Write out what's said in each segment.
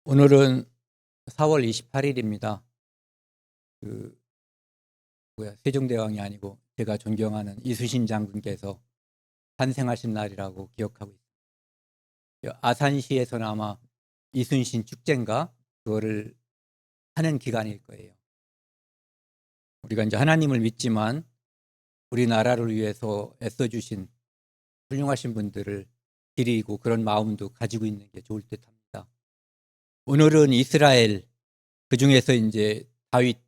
오늘은 4월 28일입니다. 세종대왕이 아니고 제가 존경하는 이순신 장군께서 탄생하신 날이라고 기억하고 있습니다. 아산시에서는 아마 이순신 축제인가 그거를 하는 기간일 거예요. 우리가 이제 하나님을 믿지만 우리나라를 위해서 애써주신 훌륭하신 분들을 기리고 그런 마음도 가지고 있는 게 좋을 듯합니다. 오늘은 이스라엘, 그 중에서 이제 다윗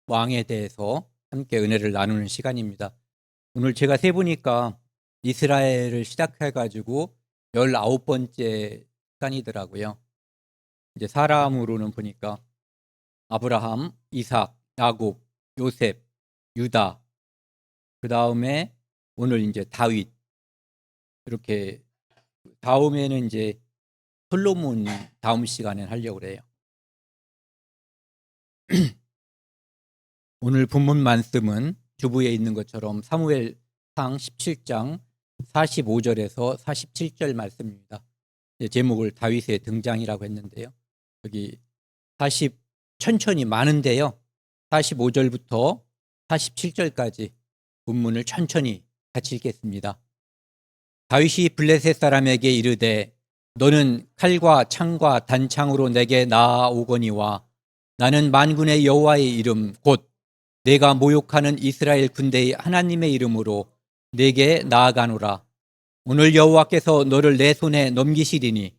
왕에 대해서 함께 은혜를 나누는 시간입니다. 오늘 제가 세보니까 이스라엘을 시작해가지고 19번째 시간이더라고요. 이제 사람으로는 보니까 아브라함, 이삭, 야곱, 요셉, 유다, 그 다음에 오늘 이제 다윗, 이렇게 다음에는 이제 솔로몬 다음 시간에 하려고 그래요. 오늘 본문 말씀은 주부에 있는 것처럼 사무엘상 17장 45절에서 47절 말씀입니다. 제목을 다윗의 등장이라고 했는데요. 여기 천천히 많은데요. 45절부터 47절까지 본문을 천천히 같이 읽겠습니다. 다윗이 블레셋 사람에게 이르되 너는 칼과 창과 단창으로 내게 나아오거니와 나는 만군의 여호와의 이름 곧 내가 모욕하는 이스라엘 군대의 하나님의 이름으로 내게 나아가노라. 오늘 여호와께서 너를 내 손에 넘기시리니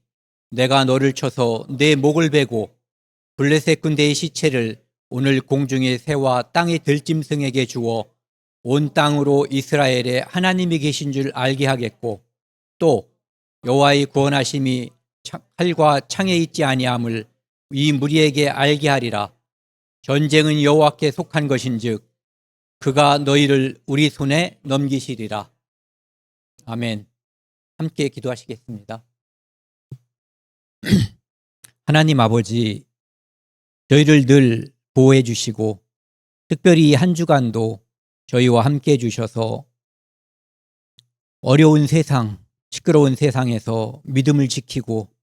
내가 너를 쳐서 내 목을 베고 블레셋 군대의 시체를 오늘 공중의 새와 땅의 들짐승에게 주어 온 땅으로 이스라엘에 하나님이 계신 줄 알게 하겠고 또 여호와의 구원하심이 칼과 창에 있지 아니함을 이 무리에게 알게 하리라. 전쟁은 여호와께 속한 것인즉 그가 너희를 우리 손에 넘기시리라. 아멘. 함께 기도하시겠습니다. 하나님 아버지, 저희를 늘 보호해 주시고 특별히 한 주간도 저희와 함께 해 주셔서 어려운 세상, 시끄러운 세상에서 믿음을 지키고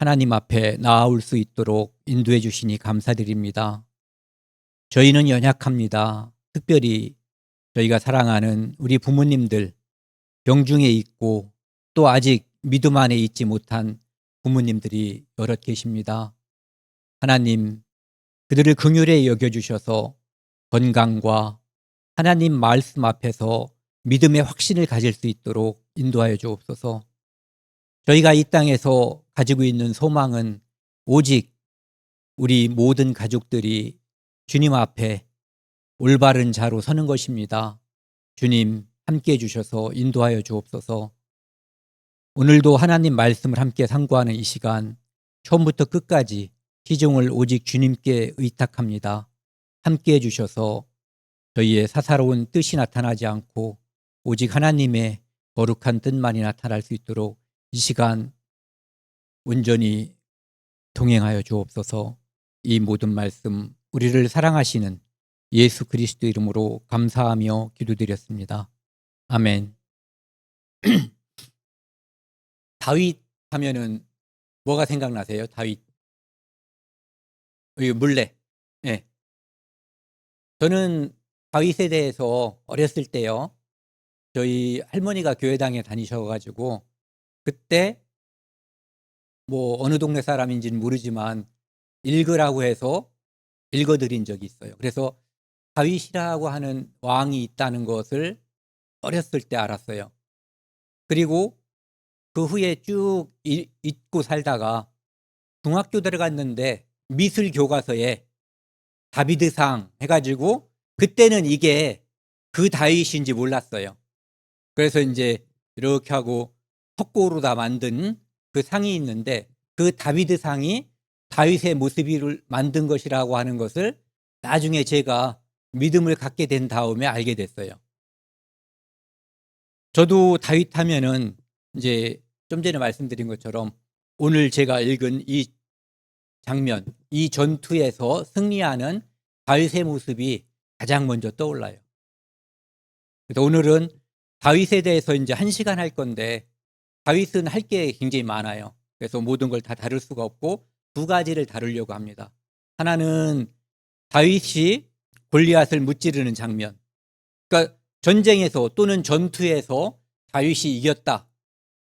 하나님 앞에 나아올 수 있도록 인도해 주시니 감사드립니다. 저희는 연약합니다. 특별히 저희가 사랑하는 우리 부모님들, 병중에 있고 또 아직 믿음 안에 있지 못한 부모님들이 여럿 계십니다. 하나님, 그들을 긍휼히 여겨주셔서 건강과 하나님 말씀 앞에서 믿음의 확신을 가질 수 있도록 인도하여 주옵소서. 저희가 이 땅에서 가지고 있는 소망은 오직 우리 모든 가족들이 주님 앞에 올바른 자로 서는 것입니다. 주님 함께해 주셔서 인도하여 주옵소서. 오늘도 하나님 말씀을 함께 상고하는 이 시간 처음부터 끝까지 시종을 오직 주님께 의탁합니다. 함께해 주셔서 저희의 사사로운 뜻이 나타나지 않고 오직 하나님의 거룩한 뜻만이 나타날 수 있도록 이 시간 온전히 동행하여 주옵소서. 이 모든 말씀 우리를 사랑하시는 예수 그리스도 이름으로 감사하며 기도드렸습니다. 아멘. 다윗 하면은 뭐가 생각나세요? 다윗. 물레. 네. 저는 다윗에 대해서 어렸을 때요. 저희 할머니가 교회당에 다니셔가지고 그때 뭐 어느 동네 사람인지는 모르지만 읽으라고 해서 읽어드린 적이 있어요. 그래서 다윗이라고 하는 왕이 있다는 것을 어렸을 때 알았어요. 그리고 그 후에 쭉 잊고 살다가 중학교 들어갔는데 미술 교과서에 다비드상 해가지고 그때는 이게 그 다윗인지 몰랐어요. 그래서 이제 이렇게 하고 석고로 다 만든 그 상이 있는데 그 다비드상이 다윗의 모습을 만든 것이라고 하는 것을 나중에 제가 믿음을 갖게 된 다음에 알게 됐어요. 저도 다윗 하면은 이제 좀 전에 말씀드린 것처럼 오늘 제가 읽은 이 장면, 이 전투에서 승리하는 다윗의 모습이 가장 먼저 떠올라요. 그래서 오늘은 다윗에 대해서 이제 1시간 할 건데 다윗은 할 게 굉장히 많아요. 그래서 모든 걸 다 다룰 수가 없고 두 가지를 다루려고 합니다. 하나는 다윗이 골리앗을 무찌르는 장면. 그러니까 전쟁에서 또는 전투에서 다윗이 이겼다.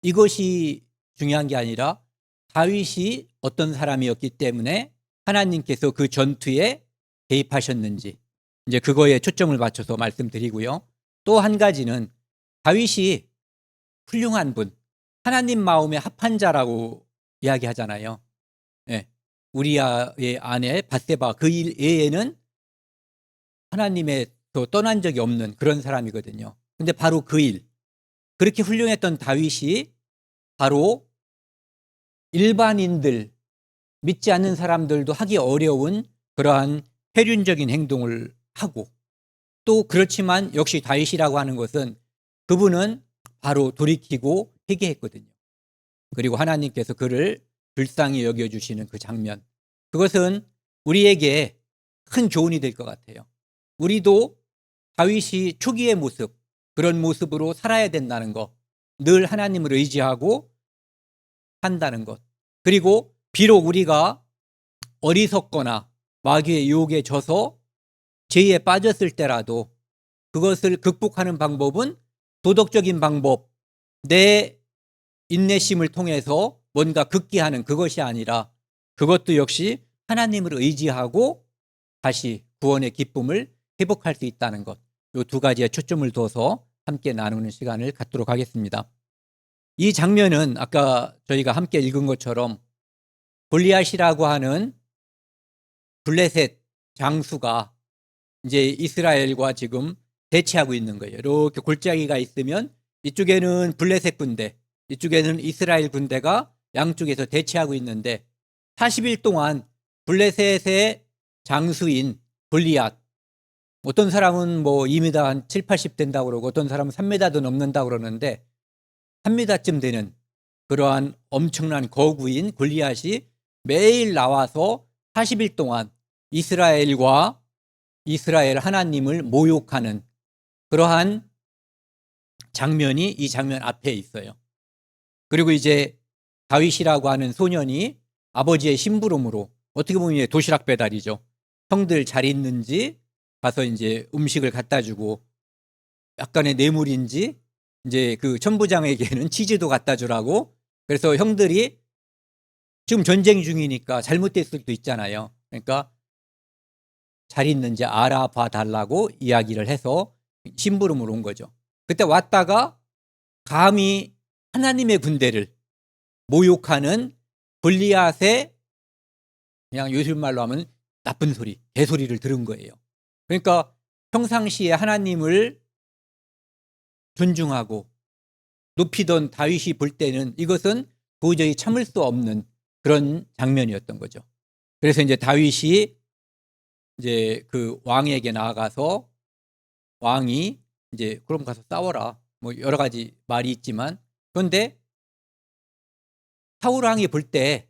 이것이 중요한 게 아니라 다윗이 어떤 사람이었기 때문에 하나님께서 그 전투에 개입하셨는지 이제 그거에 초점을 맞춰서 말씀드리고요. 또 한 가지는 다윗이 훌륭한 분, 하나님 마음에 합한 자라고 이야기하잖아요. 예. 우리아의 아내 밧세바 그 일 외에는 하나님의 떠난 적이 없는 그런 사람이거든요. 근데 바로 그 일, 그렇게 훌륭했던 다윗이 바로 일반인들, 믿지 않는 사람들도 하기 어려운 그러한 폐륜적인 행동을 하고, 또 그렇지만 역시 다윗이라고 하는 것은 그분은 바로 돌이키고 회개했거든요. 그리고 하나님께서 그를 불쌍히 여겨주시는 그 장면, 그것은 우리에게 큰 교훈이 될 것 같아요. 우리도 다윗이 초기의 모습, 그런 모습으로 살아야 된다는 것, 늘 하나님을 의지하고 한다는 것, 그리고 비록 우리가 어리석거나 마귀의 유혹에 져서 죄에 빠졌을 때라도 그것을 극복하는 방법은 도덕적인 방법, 내 인내심을 통해서 뭔가 극기하는 그것이 아니라 그것도 역시 하나님을 의지하고 다시 구원의 기쁨을 회복할 수 있다는 것, 이 두 가지에 초점을 둬서 함께 나누는 시간을 갖도록 하겠습니다. 이 장면은 아까 저희가 함께 읽은 것처럼 골리앗이라고 하는 블레셋 장수가 이제 이스라엘과 지금 대치하고 있는 거예요. 이렇게 골짜기가 있으면 이쪽에는 블레셋 군대, 이쪽에는 이스라엘 군대가 양쪽에서 대치하고 있는데 40일 동안 블레셋의 장수인 골리앗, 어떤 사람은 뭐 2m 한 7, 80 된다고 그러고 어떤 사람은 3m도 넘는다고 그러는데 3m쯤 되는 그러한 엄청난 거구인 골리앗이 매일 나와서 40일 동안 이스라엘과 이스라엘 하나님을 모욕하는 그러한 장면이 이 장면 앞에 있어요. 그리고 이제 다윗이라고 하는 소년이 아버지의 심부름으로, 어떻게 보면 도시락 배달이죠. 형들 잘 있는지 가서 이제 음식을 갖다 주고, 약간의 뇌물인지 이제 그 천부장에게는 치즈도 갖다 주라고. 그래서 형들이 지금 전쟁 중이니까 잘못됐을 수도 있잖아요. 그러니까 잘 있는지 알아봐 달라고 이야기를 해서 심부름으로 온 거죠. 그때 왔다가 감히 하나님의 군대를 모욕하는 골리앗의, 그냥 요즘 말로 하면 나쁜 소리, 개소리를 들은 거예요. 그러니까 평상시에 하나님을 존중하고 높이던 다윗이 볼 때는 이것은 도저히 참을 수 없는 그런 장면이었던 거죠. 그래서 이제 다윗이 이제 그 왕에게 나아가서 왕이 이제 그럼 가서 싸워라, 뭐 여러 가지 말이 있지만, 그런데 사울 왕이 볼 때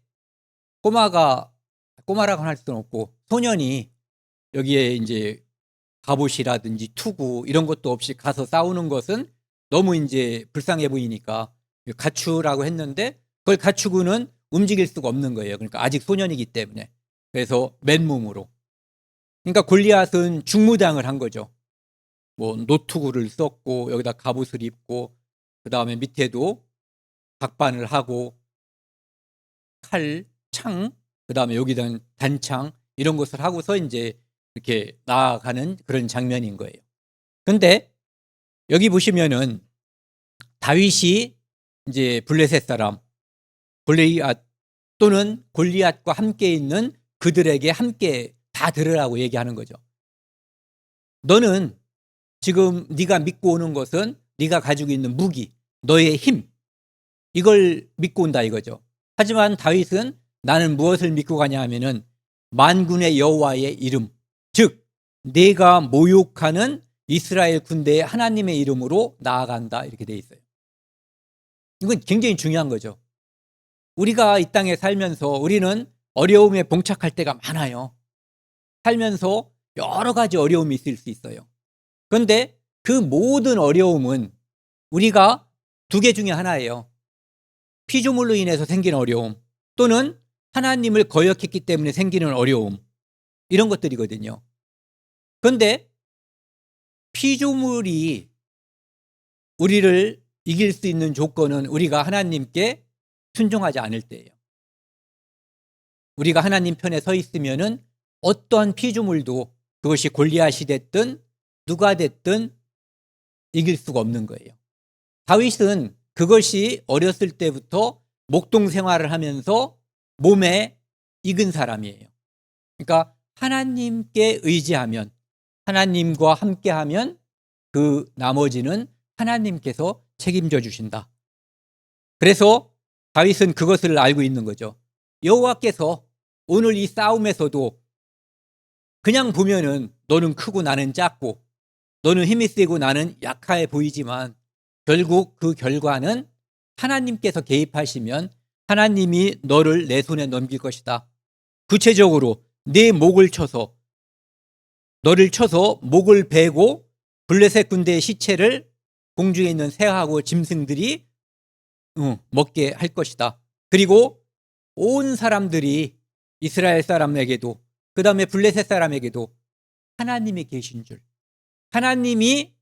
꼬마라고 할 수는 없고 소년이 여기에 이제 갑옷이라든지 투구 이런 것도 없이 가서 싸우는 것은 너무 이제 불쌍해 보이니까 갖추라고 했는데 그걸 갖추고는 움직일 수가 없는 거예요. 그러니까 아직 소년이기 때문에. 그래서 맨몸으로. 그러니까 골리앗은 중무장을 한 거죠. 뭐 노투구를 썼고 여기다 갑옷을 입고 그 다음에 밑에도 각반을 하고 칼, 창, 그 다음에 여기다 단창 이런 것을 하고서 이제 이렇게 나아가는 그런 장면인 거예요. 근데 여기 보시면은 다윗이 이제 블레셋 사람 골리앗 또는 골리앗과 함께 있는 그들에게 함께 다 들으라고 얘기하는 거죠. 너는 지금 네가 믿고 오는 것은 네가 가지고 있는 무기, 너의 힘, 이걸 믿고 온다 이거죠. 하지만 다윗은 나는 무엇을 믿고 가냐 하면은 만군의 여호와의 이름, 즉 내가 모욕하는 이스라엘 군대의 하나님의 이름으로 나아간다, 이렇게 돼 있어요. 이건 굉장히 중요한 거죠. 우리가 이 땅에 살면서 우리는 어려움에 봉착할 때가 많아요. 살면서 여러 가지 어려움이 있을 수 있어요. 그런데 그 모든 어려움은 우리가 두 개 중에 하나예요. 피조물로 인해서 생기는 어려움 또는 하나님을 거역했기 때문에 생기는 어려움 이런 것들이거든요. 그런데 피조물이 우리를 이길 수 있는 조건은 우리가 하나님께 순종하지 않을 때예요. 우리가 하나님 편에 서 있으면은 어떠한 피조물도 그것이 골리앗이 됐든 누가 됐든 이길 수가 없는 거예요. 다윗은 그것이 어렸을 때부터 목동 생활을 하면서 몸에 익은 사람이에요. 그러니까 하나님께 의지하면, 하나님과 함께하면 그 나머지는 하나님께서 책임져 주신다. 그래서 다윗은 그것을 알고 있는 거죠. 여호와께서 오늘 이 싸움에서도 그냥 보면은 너는 크고 나는 작고 너는 힘이 세고 나는 약해 보이지만 결국 그 결과는 하나님께서 개입하시면 하나님이 너를 내 손에 넘길 것이다. 구체적으로 내 목을 쳐서 너를 쳐서 목을 베고 블레셋 군대의 시체를 공중에 있는 새하고 짐승들이 먹게 할 것이다. 그리고 온 사람들이 이스라엘 사람에게도 그 다음에 블레셋 사람에게도 하나님이 계신 줄, 하나님이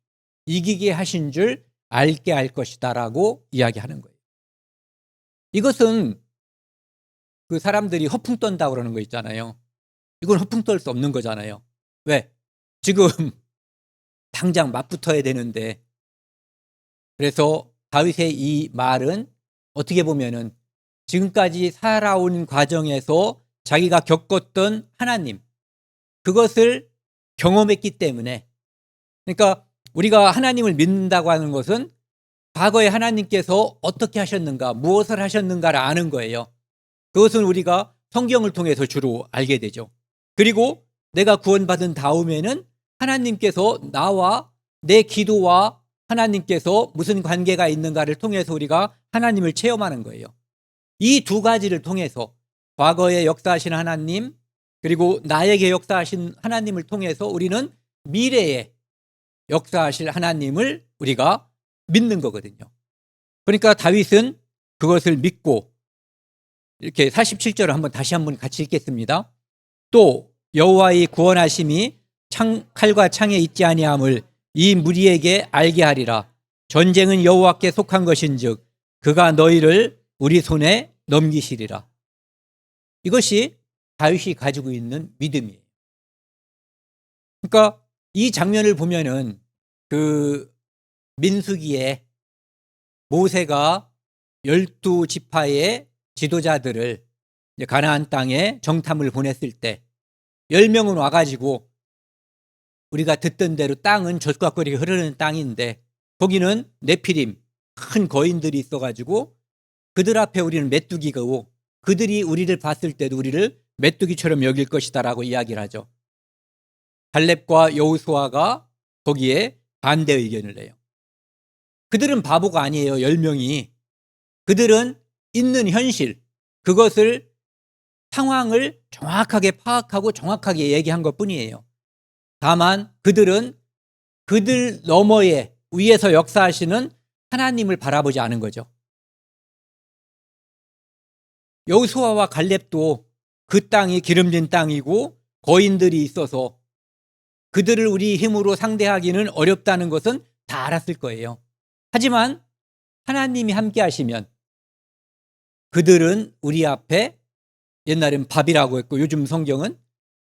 이기게 하신 줄 알게 할 것이다 라고 이야기하는 거예요. 이것은 그 사람들이 허풍 떤다고 그러는 거 있잖아요. 이건 허풍 떨 수 없는 거잖아요. 왜? 지금 당장 맞붙어야 되는데. 그래서 다윗의 이 말은 어떻게 보면은 지금까지 살아온 과정에서 자기가 겪었던 하나님, 그것을 경험했기 때문에, 그러니까 우리가 하나님을 믿는다고 하는 것은 과거에 하나님께서 어떻게 하셨는가, 무엇을 하셨는가를 아는 거예요. 그것은 우리가 성경을 통해서 주로 알게 되죠. 그리고 내가 구원받은 다음에는 하나님께서 나와 내 기도와 하나님께서 무슨 관계가 있는가를 통해서 우리가 하나님을 체험하는 거예요. 이 두 가지를 통해서 과거에 역사하신 하나님 그리고 나에게 역사하신 하나님을 통해서 우리는 미래에 역사하실 하나님을 우리가 믿는 거거든요. 그러니까 다윗은 그것을 믿고 이렇게 47절을 다시 한번 같이 읽겠습니다. 또 여호와의 구원하심이 칼과 창에 있지 아니함을 이 무리에게 알게 하리라. 전쟁은 여호와께 속한 것인즉 그가 너희를 우리 손에 넘기시리라. 이것이 다윗이 가지고 있는 믿음이에요. 그러니까 이 장면을 보면은 그 민수기에 모세가 12지파의 지도자들을 가나안 땅에 정탐을 보냈을 때 10명은 와가지고 우리가 듣던 대로 땅은 젖과 꿀이 흐르는 땅인데 거기는 네피림 큰 거인들이 있어가지고 그들 앞에 우리는 메뚜기고 그들이 우리를 봤을 때도 우리를 메뚜기처럼 여길 것이다 라고 이야기를 하죠. 갈렙과 여호수아가 거기에 반대 의견을 내요. 그들은 바보가 아니에요. 10명이. 그들은 있는 현실, 그것을 상황을 정확하게 파악하고 정확하게 얘기한 것뿐이에요. 다만 그들은 그들 너머에 위에서 역사하시는 하나님을 바라보지 않은 거죠. 여호수아와 갈렙도 그 땅이 기름진 땅이고 거인들이 있어서 그들을 우리 힘으로 상대하기는 어렵다는 것은 다 알았을 거예요. 하지만 하나님이 함께 하시면 그들은 우리 앞에 옛날엔 밥이라고 했고 요즘 성경은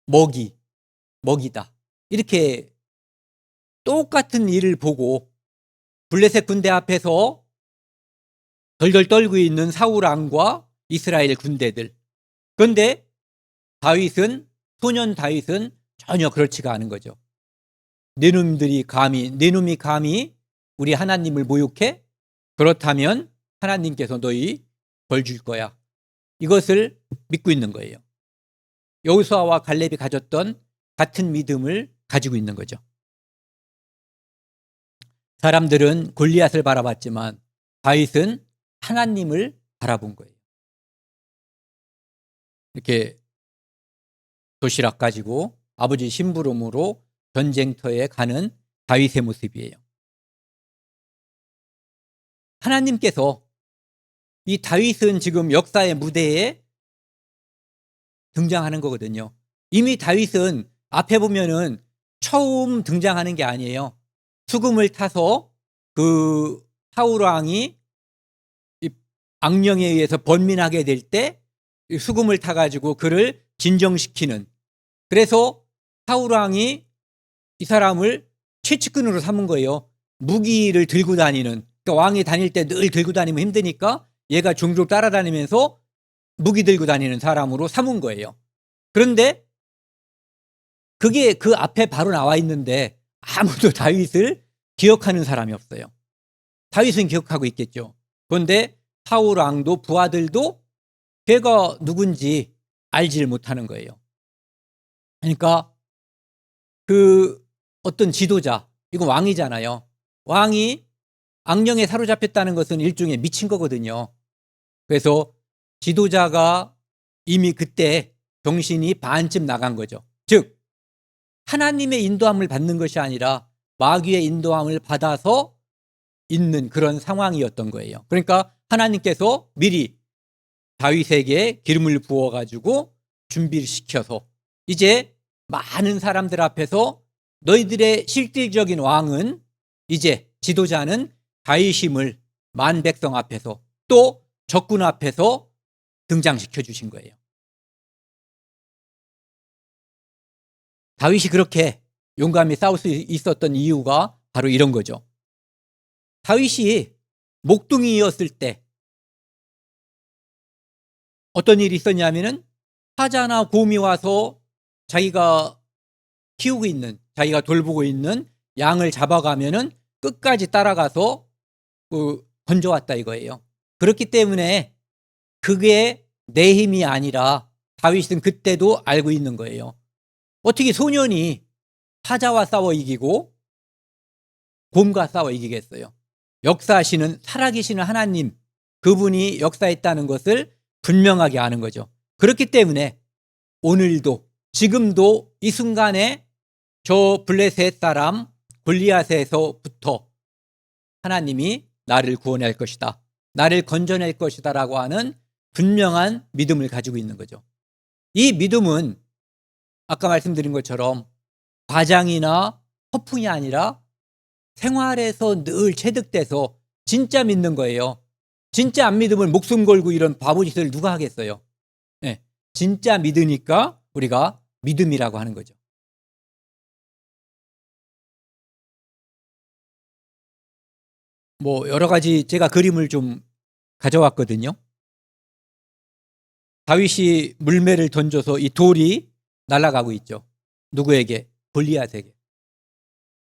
먹이다. 이렇게 똑같은 일을 보고 블레셋 군대 앞에서 덜덜 떨고 있는 사울 왕과 이스라엘 군대들. 그런데 소년 다윗은 전혀 그렇지가 않은 거죠. 네 놈이 감히 우리 하나님을 모욕해? 그렇다면 하나님께서 너희 벌 줄 거야. 이것을 믿고 있는 거예요. 여호수아와 갈렙이 가졌던 같은 믿음을 가지고 있는 거죠. 사람들은 골리앗을 바라봤지만 다윗은 하나님을 바라본 거예요. 이렇게 도시락 가지고 아버지 심부름으로 전쟁터에 가는 다윗의 모습이에요. 하나님께서 이 다윗은 지금 역사의 무대에 등장하는 거거든요. 이미 다윗은 앞에 보면은 처음 등장하는 게 아니에요. 수금을 타서 그 사울 왕이 이 악령에 의해서 번민하게 될 때 수금을 타가지고 그를 진정시키는, 그래서 사울 왕이 이 사람을 최측근으로 삼은 거예요. 무기를 들고 다니는, 그러니까 왕이 다닐 때 늘 들고 다니면 힘드니까 얘가 종종 따라다니면서 무기 들고 다니는 사람으로 삼은 거예요. 그런데 그게 그 앞에 바로 나와 있는데 아무도 다윗을 기억하는 사람이 없어요. 다윗은 기억하고 있겠죠. 그런데 사울 왕도 부하들도 걔가 누군지 알지를 못하는 거예요. 그러니까 그 어떤 지도자, 이건 왕이잖아요. 왕이 악령에 사로잡혔다는 것은 일종의 미친 거거든요. 그래서 지도자가 이미 그때 정신이 반쯤 나간 거죠. 즉 하나님의 인도함을 받는 것이 아니라 마귀의 인도함을 받아서 있는 그런 상황이었던 거예요. 그러니까 하나님께서 미리 다윗에게 기름을 부어가지고 준비를 시켜서 이제 많은 사람들 앞에서 너희들의 실질적인 왕은, 이제 지도자는 다윗임을 만 백성 앞에서 또 적군 앞에서 등장시켜 주신 거예요. 다윗이 그렇게 용감히 싸울 수 있었던 이유가 바로 이런 거죠. 다윗이 목둥이였을 때 어떤 일이 있었냐면은 사자나 곰이 와서 자기가 키우고 있는, 자기가 돌보고 있는 양을 잡아가면은 끝까지 따라가서 건져왔다 이거예요. 그렇기 때문에 그게 내 힘이 아니라 다윗은 그때도 알고 있는 거예요. 어떻게 소년이 사자와 싸워 이기고 곰과 싸워 이기겠어요? 역사하시는 살아계시는 하나님, 그분이 역사했다는 것을 분명하게 아는 거죠. 그렇기 때문에 오늘도, 지금도 이 순간에 저 블레셋 사람 골리앗에서부터 하나님이 나를 구원할 것이다, 나를 건져낼 것이다 라고 하는 분명한 믿음을 가지고 있는 거죠. 이 믿음은 아까 말씀드린 것처럼 과장이나 허풍이 아니라 생활에서 늘 체득돼서 진짜 믿는 거예요. 진짜 안 믿으면 목숨 걸고 이런 바보짓을 누가 하겠어요? 네, 진짜 믿으니까 우리가 믿음이라고 하는 거죠. 뭐 여러 가지 제가 그림을 좀 가져왔거든요. 다윗이 물매를 던져서 이 돌이 날아가고 있죠. 누구에게? 골리앗에게.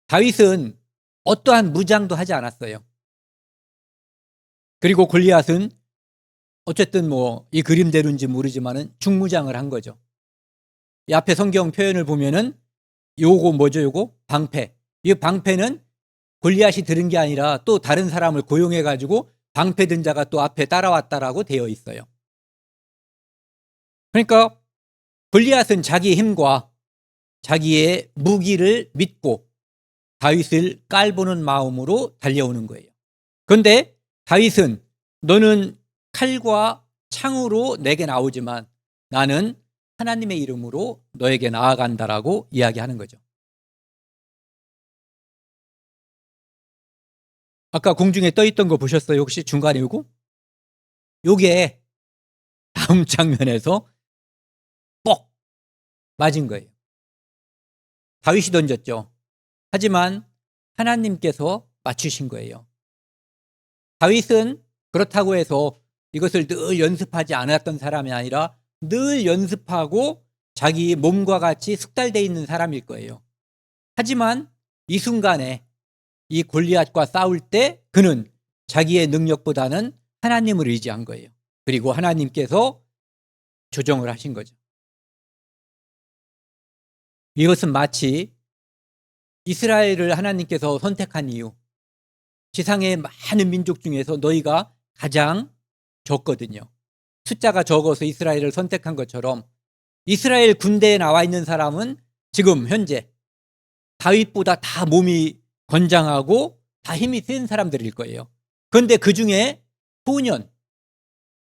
다윗은 어떠한 무장도 하지 않았어요. 그리고 골리앗은 어쨌든 뭐 이 그림대로인지 모르지만은 중무장을 한 거죠. 이 앞에 성경 표현을 보면은 요거 뭐죠? 요거 방패. 이 방패는 골리앗이 들은 게 아니라 또 다른 사람을 고용해 가지고 방패 든 자가 또 앞에 따라왔다라고 되어 있어요. 그러니까 골리앗은 자기의 힘과 자기의 무기를 믿고 다윗을 깔보는 마음으로 달려오는 거예요. 그런데 다윗은 너는 칼과 창으로 내게 나오지만 나는 하나님의 이름으로 너에게 나아간다라고 이야기하는 거죠. 아까 공중에 떠 있던 거 보셨어요? 혹시 중간에 요거? 요게 다음 장면에서 뻑 맞은 거예요. 다윗이 던졌죠. 하지만 하나님께서 맞추신 거예요. 다윗은 그렇다고 해서 이것을 늘 연습하지 않았던 사람이 아니라 늘 연습하고 자기 몸과 같이 숙달되어 있는 사람일 거예요. 하지만 이 순간에 이 골리앗과 싸울 때 그는 자기의 능력보다는 하나님을 의지한 거예요. 그리고 하나님께서 조정을 하신 거죠. 이것은 마치 이스라엘을 하나님께서 선택한 이유, 지상의 많은 민족 중에서 너희가 가장 적거든요. 숫자가 적어서 이스라엘을 선택한 것처럼 이스라엘 군대에 나와 있는 사람은 지금 현재 다윗보다 다 몸이 건장하고 다 힘이 센 사람들일 거예요. 그런데 그 중에 소년,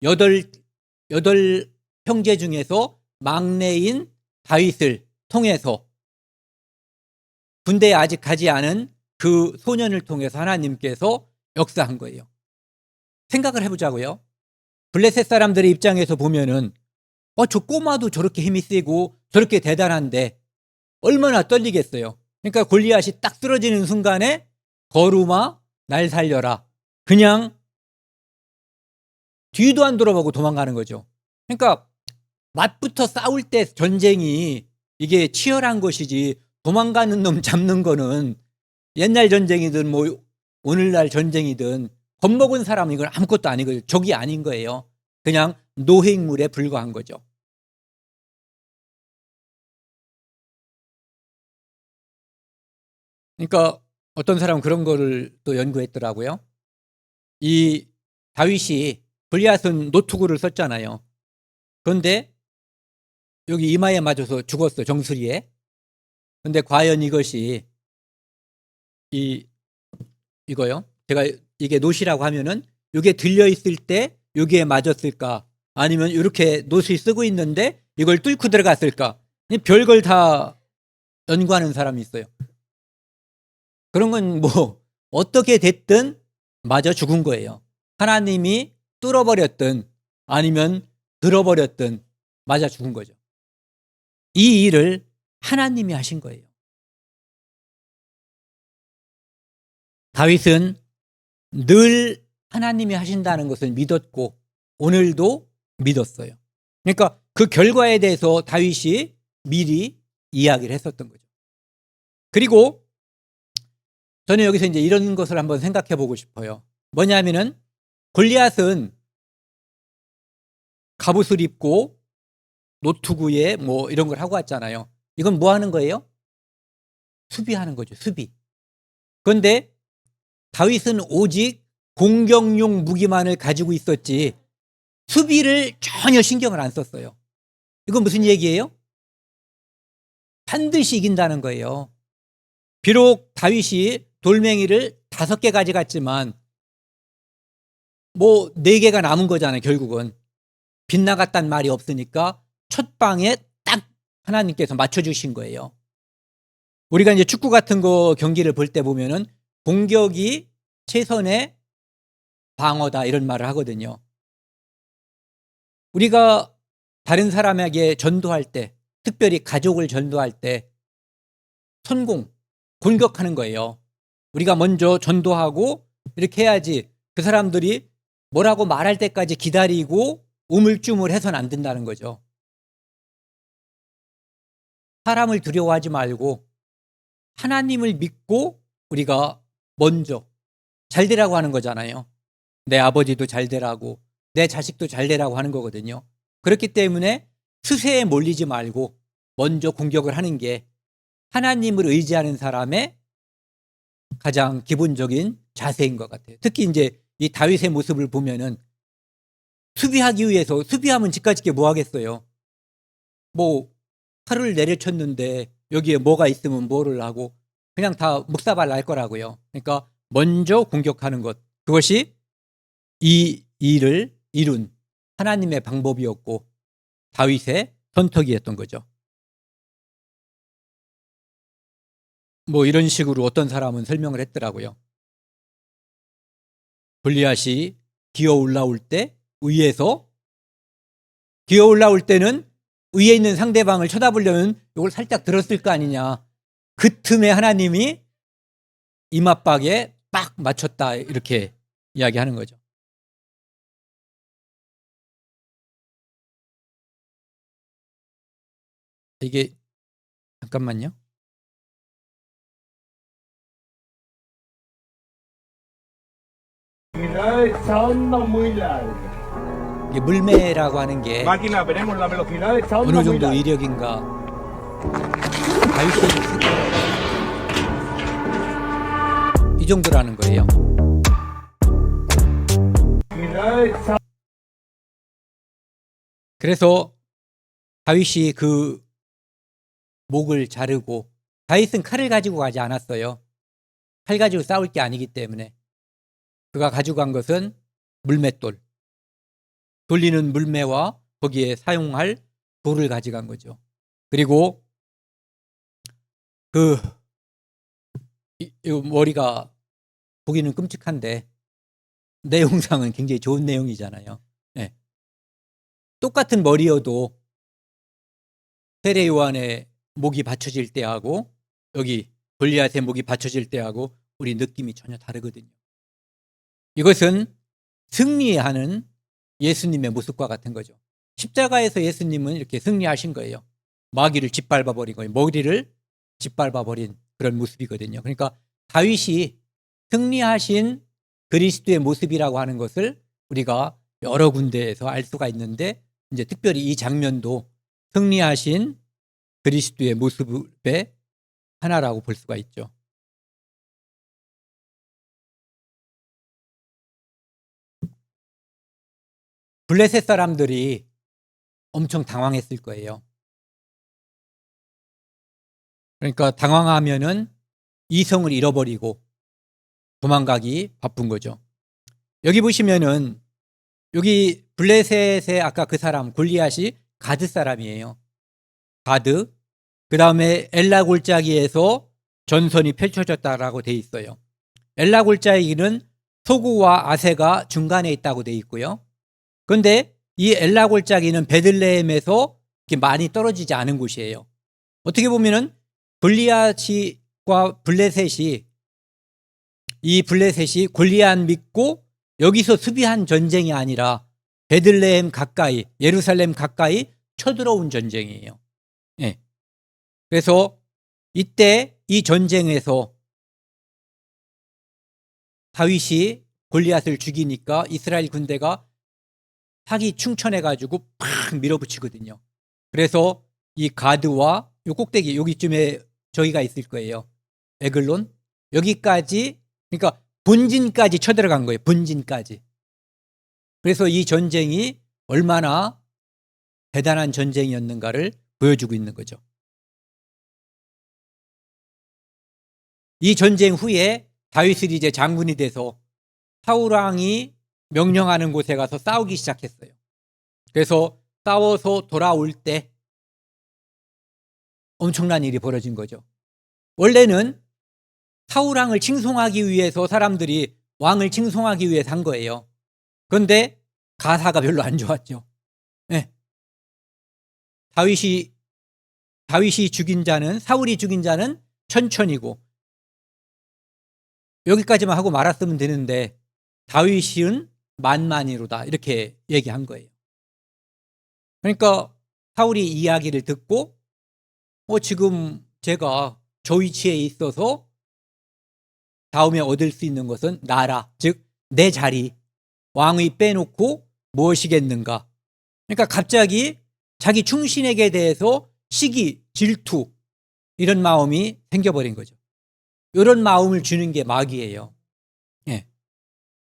여덟 형제 중에서 막내인 다윗을 통해서 군대에 아직 가지 않은 그 소년을 통해서 하나님께서 역사한 거예요. 생각을 해보자고요. 블레셋 사람들의 입장에서 보면은 저 꼬마도 저렇게 힘이 세고 저렇게 대단한데 얼마나 떨리겠어요. 그러니까 골리앗이 딱 쓰러지는 순간에 거루마 날 살려라. 그냥 뒤도 안 돌아보고 도망가는 거죠. 그러니까 맞붙어 싸울 때 전쟁이 이게 치열한 것이지 도망가는 놈 잡는 거는 옛날 전쟁이든 뭐 오늘날 전쟁이든 겁먹은 사람은 이건 아무것도 아니고요. 적이 아닌 거예요. 그냥 노획물에 불과한 거죠. 그러니까 어떤 사람은 그런 거를 또 연구했더라고요. 이 다윗이 골리앗은 노투구를 썼잖아요. 그런데 여기 이마에 맞아서 죽었어, 정수리에. 근데 과연 이것이 이거요. 제가 이게 노시라고 하면은 이게 들려 있을 때 여기에 맞았을까? 아니면 이렇게 노시 쓰고 있는데 이걸 뚫고 들어갔을까? 별걸 다 연구하는 사람이 있어요. 그런 건 뭐 어떻게 됐든 맞아 죽은 거예요. 하나님이 뚫어버렸든 아니면 들어버렸든 맞아 죽은 거죠. 이 일을 하나님이 하신 거예요. 다윗은 늘 하나님이 하신다는 것을 믿었고 오늘도 믿었어요. 그러니까 그 결과에 대해서 다윗이 미리 이야기를 했었던 거죠. 그리고 저는 여기서 이제 이런 것을 한번 생각해 보고 싶어요. 뭐냐면은 골리앗은 갑옷을 입고 노투구에 뭐 이런 걸 하고 왔잖아요. 이건 뭐 하는 거예요? 수비하는 거죠. 수비. 그런데 다윗은 오직 공격용 무기만을 가지고 있었지 수비를 전혀 신경을 안 썼어요. 이건 무슨 얘기예요? 반드시 이긴다는 거예요. 비록 다윗이 돌멩이를 5개 가져갔지만 뭐 4개가 남은 거잖아요. 결국은 빗나갔단 말이 없으니까 첫 방에 딱 하나님께서 맞춰주신 거예요. 우리가 이제 축구 같은 거 경기를 볼 때 보면은 공격이 최선의 방어다 이런 말을 하거든요. 우리가 다른 사람에게 전도할 때, 특별히 가족을 전도할 때 공격하는 거예요. 우리가 먼저 전도하고 이렇게 해야지 그 사람들이 뭐라고 말할 때까지 기다리고 우물쭈물해서는 안 된다는 거죠. 사람을 두려워하지 말고 하나님을 믿고 우리가 먼저 잘 되라고 하는 거잖아요. 내 아버지도 잘 되라고 내 자식도 잘 되라고 하는 거거든요. 그렇기 때문에 수세에 몰리지 말고 먼저 공격을 하는 게 하나님을 의지하는 사람의 가장 기본적인 자세인 것 같아요. 특히 이제 이 다윗의 모습을 보면은 수비하기 위해서 수비하면 집까짓게 뭐 하겠어요. 뭐 칼을 내려쳤는데 여기에 뭐가 있으면 뭐를 하고 그냥 다 묵사발 날 거라고요. 그러니까 먼저 공격하는 것, 그것이 이 일을 이룬 하나님의 방법이었고 다윗의 선택이었던 거죠. 뭐 이런 식으로 어떤 사람은 설명을 했더라고요. 골리앗이 기어 올라올 때 위에서 기어 올라올 때는 위에 있는 상대방을 쳐다보려면 이걸 살짝 들었을 거 아니냐. 그 틈에 하나님이 이맛박에 딱 맞췄다 이렇게 이야기하는 거죠. 이게 잠깐만요. 이게 물매라고 하는 게 어느 정도 이력인가 다윗이 이 정도라는 거예요. 그래서 다윗이 그 목을 자르고, 다윗은 칼을 가지고 가지 않았어요. 칼 가지고 싸울 게 아니기 때문에 그가 가지고 간 것은 물맷돌. 돌리는 물매와 거기에 사용할 돌을 가져간 거죠. 그리고 이 머리가 보기는 끔찍한데 내용상은 굉장히 좋은 내용이잖아요. 네. 똑같은 머리여도 세례 요한의 목이 받쳐질 때하고 여기 골리앗의 목이 받쳐질 때하고 우리 느낌이 전혀 다르거든요. 이것은 승리하는 예수님의 모습과 같은 거죠. 십자가에서 예수님은 이렇게 승리하신 거예요. 마귀를 짓밟아 버린 거예요. 머리를 짓밟아 버린 그런 모습이거든요. 그러니까 다윗이 승리하신 그리스도의 모습이라고 하는 것을 우리가 여러 군데에서 알 수가 있는데, 이제 특별히 이 장면도 승리하신 그리스도의 모습의 하나라고 볼 수가 있죠. 블레셋 사람들이 엄청 당황했을 거예요. 그러니까 당황하면은 이성을 잃어버리고 도망가기 바쁜 거죠. 여기 보시면은 여기 블레셋의 아까 그 사람 골리앗이 가드 사람이에요. 가드. 그 다음에 엘라 골짜기에서 전선이 펼쳐졌다라고 돼 있어요. 엘라 골짜기는 소구와 아세가 중간에 있다고 돼 있고요. 그런데 이 엘라 골짜기는 베들레헴에서 이렇게 많이 떨어지지 않은 곳이에요. 어떻게 보면은 골리앗과 블레셋이, 이 블레셋이 골리앗 믿고 여기서 수비한 전쟁이 아니라 베들레헴 가까이, 예루살렘 가까이 쳐들어온 전쟁이에요. 예. 그래서 이때 이 전쟁에서 다윗이 골리앗을 죽이니까 이스라엘 군대가 사기 충천해가지고 팍 밀어붙이거든요. 그래서 이 가드와 요 꼭대기 여기쯤에 저기가 있을 거예요. 에글론 여기까지, 그러니까 본진까지 쳐들어간 거예요. 본진까지. 그래서 이 전쟁이 얼마나 대단한 전쟁이었는가를 보여주고 있는 거죠. 이 전쟁 후에 다윗이 이제 장군이 돼서 사울 왕이 명령하는 곳에 가서 싸우기 시작했어요. 그래서 싸워서 돌아올 때 엄청난 일이 벌어진 거죠. 원래는 사울 왕을 칭송하기 위해서 사람들이 왕을 칭송하기 위해서 한 거예요. 그런데 가사가 별로 안 좋았죠. 네. 다윗이 죽인 자는, 사울이 죽인 자는 천천히고, 여기까지만 하고 말았으면 되는데 다윗은 만만이로다 이렇게 얘기한 거예요. 그러니까 사울이 이야기를 듣고 지금 제가 저 위치에 있어서 다음에 얻을 수 있는 것은 나라, 즉 내 자리, 왕위 빼놓고 무엇이겠는가. 그러니까 갑자기 자기 충신에게 대해서 시기, 질투 이런 마음이 생겨버린 거죠. 이런 마음을 주는 게 마귀예요. 예.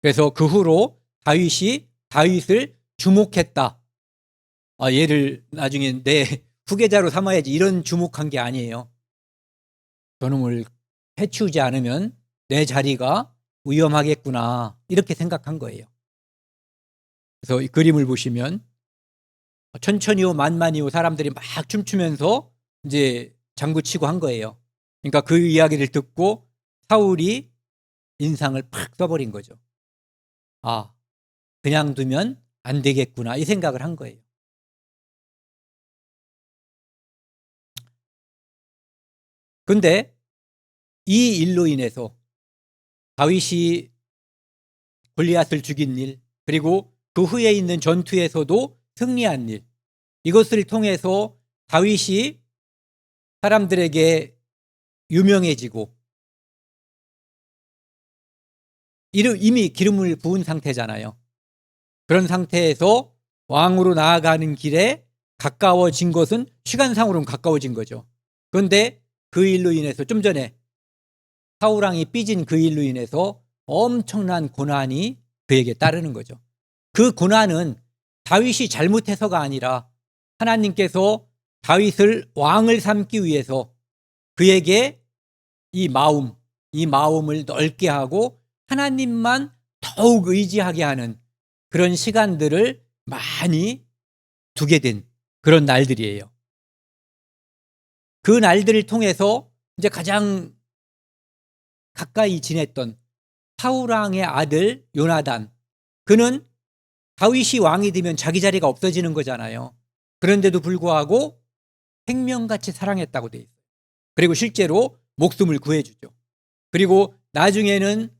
그래서 그 후로 다윗이 다윗을 주목했다. 얘를 나중에 내 후계자로 삼아야지, 이런 주목한 게 아니에요. 저놈을 해치우지 않으면 내 자리가 위험하겠구나 이렇게 생각한 거예요. 그래서 이 그림을 보시면 천천히요 만만히요 사람들이 막 춤추면서 이제 장구치고 한 거예요. 그러니까 그 이야기를 듣고 사울이 인상을 팍 써버린 거죠. 그냥 두면 안 되겠구나 이 생각을 한 거예요. 그런데 이 일로 인해서 다윗이 골리앗을 죽인 일, 그리고 그 후에 있는 전투에서도 승리한 일, 이것을 통해서 다윗이 사람들에게 유명해지고 이미 기름을 부은 상태잖아요. 그런 상태에서 왕으로 나아가는 길에 가까워진 것은 시간상으로는 가까워진 거죠. 그런데 그 일로 인해서 좀 전에 사울왕이 삐진 그 일로 인해서 엄청난 고난이 그에게 따르는 거죠. 그 고난은 다윗이 잘못해서가 아니라 하나님께서 다윗을 왕을 삼기 위해서 그에게 이 마음을 넓게 하고 하나님만 더욱 의지하게 하는 그런 시간들을 많이 두게 된 그런 날들이에요. 그 날들을 통해서 이제 가장 가까이 지냈던 사울왕의 아들 요나단, 그는 다윗이 왕이 되면 자기 자리가 없어지는 거잖아요. 그런데도 불구하고 생명같이 사랑했다고 돼 있어요. 그리고 실제로 목숨을 구해주죠. 그리고 나중에는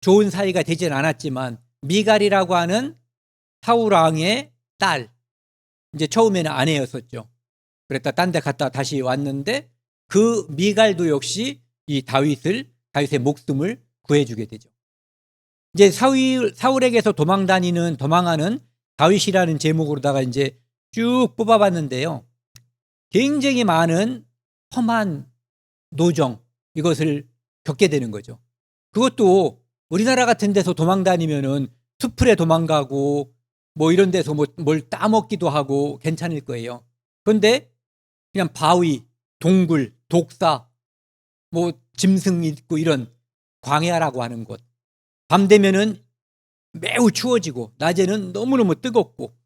좋은 사이가 되진 않았지만 미갈이라고 하는 사울왕의 딸, 이제 처음에는 아내였었죠. 그랬다 딴 데 갔다 다시 왔는데 그 미갈도 역시 이 다윗의 목숨을 구해주게 되죠. 이제 사울에게서 도망하는 다윗이라는 제목으로다가 이제 쭉 뽑아봤는데요. 굉장히 많은 험한 노정, 이것을 겪게 되는 거죠. 그것도 우리나라 같은 데서 도망다니면은 수풀에 도망가고 뭐 이런 데서 뭘 따먹기도 하고 괜찮을 거예요. 그런데 그냥 바위, 동굴, 독사, 뭐 짐승 있고 이런 광야라고 하는 곳. 밤 되면은 매우 추워지고 낮에는 너무너무 뜨겁고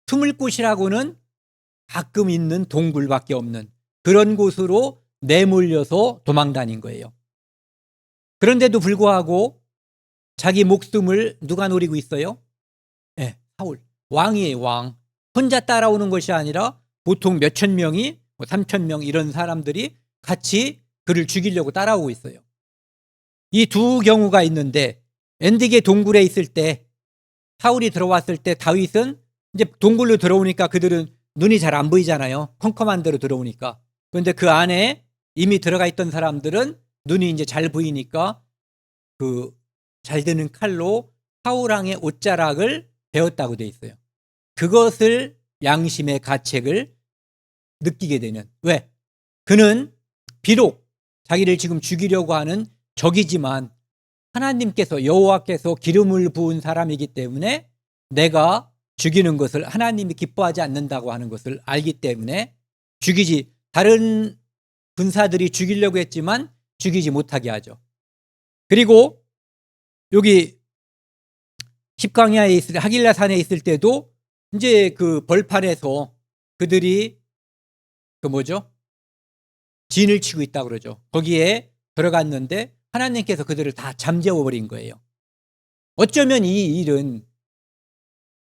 숨을 곳이라고는 가끔 있는 동굴밖에 없는 그런 곳으로 내몰려서 도망다닌 거예요. 그런데도 불구하고 자기 목숨을 누가 노리고 있어요? 네, 사울. 왕이에요, 왕. 혼자 따라오는 것이 아니라 보통 몇천 명이, 3천 명 이런 사람들이 같이 그를 죽이려고 따라오고 있어요. 이 두 경우가 있는데 엔디게 동굴에 있을 때 사울이 들어왔을 때 다윗은 이제 동굴로 들어오니까 그들은 눈이 잘 안 보이잖아요. 컴컴한 데로 들어오니까. 그런데 그 안에 이미 들어가 있던 사람들은 눈이 이제 잘 보이니까 그 잘 드는 칼로 사울왕의 옷자락을 베었다고 돼 있어요. 그것을 양심의 가책을 느끼게 되는. 왜? 그는 비록 자기를 지금 죽이려고 하는 적이지만 하나님께서 여호와께서 기름을 부은 사람이기 때문에 내가 죽이는 것을 하나님이 기뻐하지 않는다고 하는 것을 알기 때문에 다른 군사들이 죽이려고 했지만 죽이지 못하게 하죠. 그리고 여기 십광야에 있을 하길라산에 있을 때도 이제 그 벌판에서 그들이 진을 치고 있다고 그러죠. 거기에 들어갔는데 하나님께서 그들을 다 잠재워 버린 거예요. 어쩌면 이 일은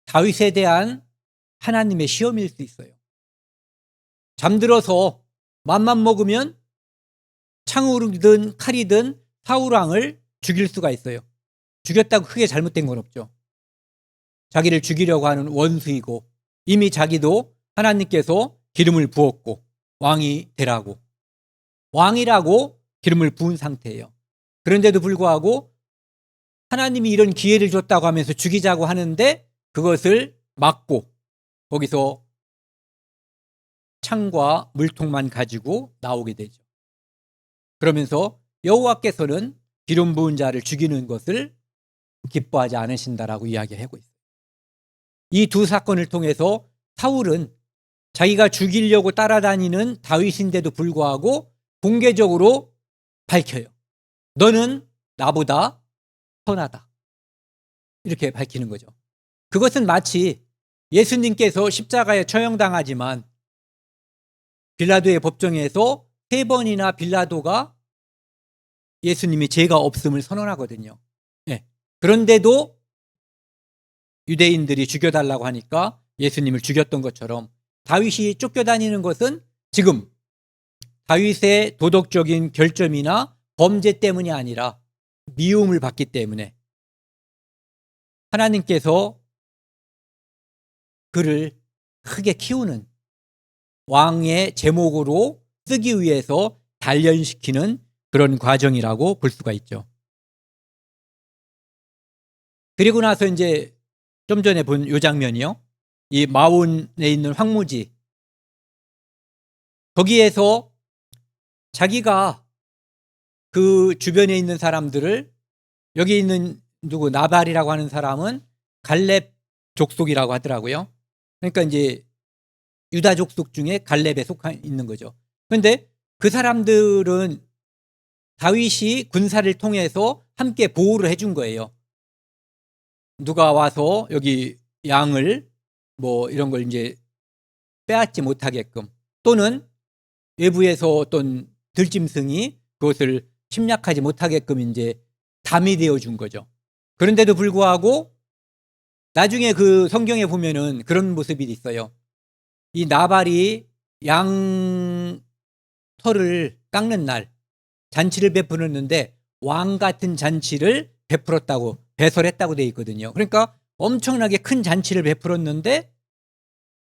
다윗에 대한 하나님의 시험일 수 있어요. 잠들어서 맘만 먹으면 창으로든 칼이든 사울왕을 죽일 수가 있어요. 죽였다고 크게 잘못된 건 없죠. 자기를 죽이려고 하는 원수이고 이미 자기도 하나님께서 기름을 부었고 왕이 되라고, 왕이라고 기름을 부은 상태예요. 그런데도 불구하고 하나님이 이런 기회를 줬다고 하면서 죽이자고 하는데 그것을 막고 거기서 창과 물통만 가지고 나오게 되죠. 그러면서 여호와께서는 기름 부은 자를 죽이는 것을 기뻐하지 않으신다라고 이야기하고 있어요. 이 두 사건을 통해서 사울은 자기가 죽이려고 따라다니는 다윗인데도 불구하고 공개적으로 밝혀요. 너는 나보다 선하다. 이렇게 밝히는 거죠. 그것은 마치 예수님께서 십자가에 처형당하지만 빌라도의 법정에서 3번이나 빌라도가 예수님이 죄가 없음을 선언하거든요. 네. 그런데도 유대인들이 죽여달라고 하니까 예수님을 죽였던 것처럼 다윗이 쫓겨다니는 것은 지금 다윗의 도덕적인 결점이나 범죄 때문이 아니라 미움을 받기 때문에 하나님께서 그를 크게 키우는 왕의 제목으로 쓰기 위해서 단련시키는 그런 과정이라고 볼 수가 있죠. 그리고 나서 이제 좀 전에 본 이 장면이요. 이 마온에 있는 황무지. 거기에서 자기가 그 주변에 있는 사람들을 여기 있는 나발이라고 하는 사람은 갈렙 족속이라고 하더라고요. 그러니까 이제 유다 족속 중에 갈렙에 있는 거죠. 그런데 그 사람들은 다윗이 군사를 통해서 함께 보호를 해준 거예요. 누가 와서 여기 양을 뭐 이런 걸 이제 빼앗지 못하게끔, 또는 외부에서 어떤 들짐승이 그것을 침략하지 못하게끔 이제 담이 되어 준 거죠. 그런데도 불구하고 나중에 그 성경에 보면은 그런 모습이 있어요. 이 나발이 양 털을 깎는 날 잔치를 베풀었는데 왕 같은 잔치를 베풀었다고, 배설했다고 되어 있거든요. 그러니까 엄청나게 큰 잔치를 베풀었는데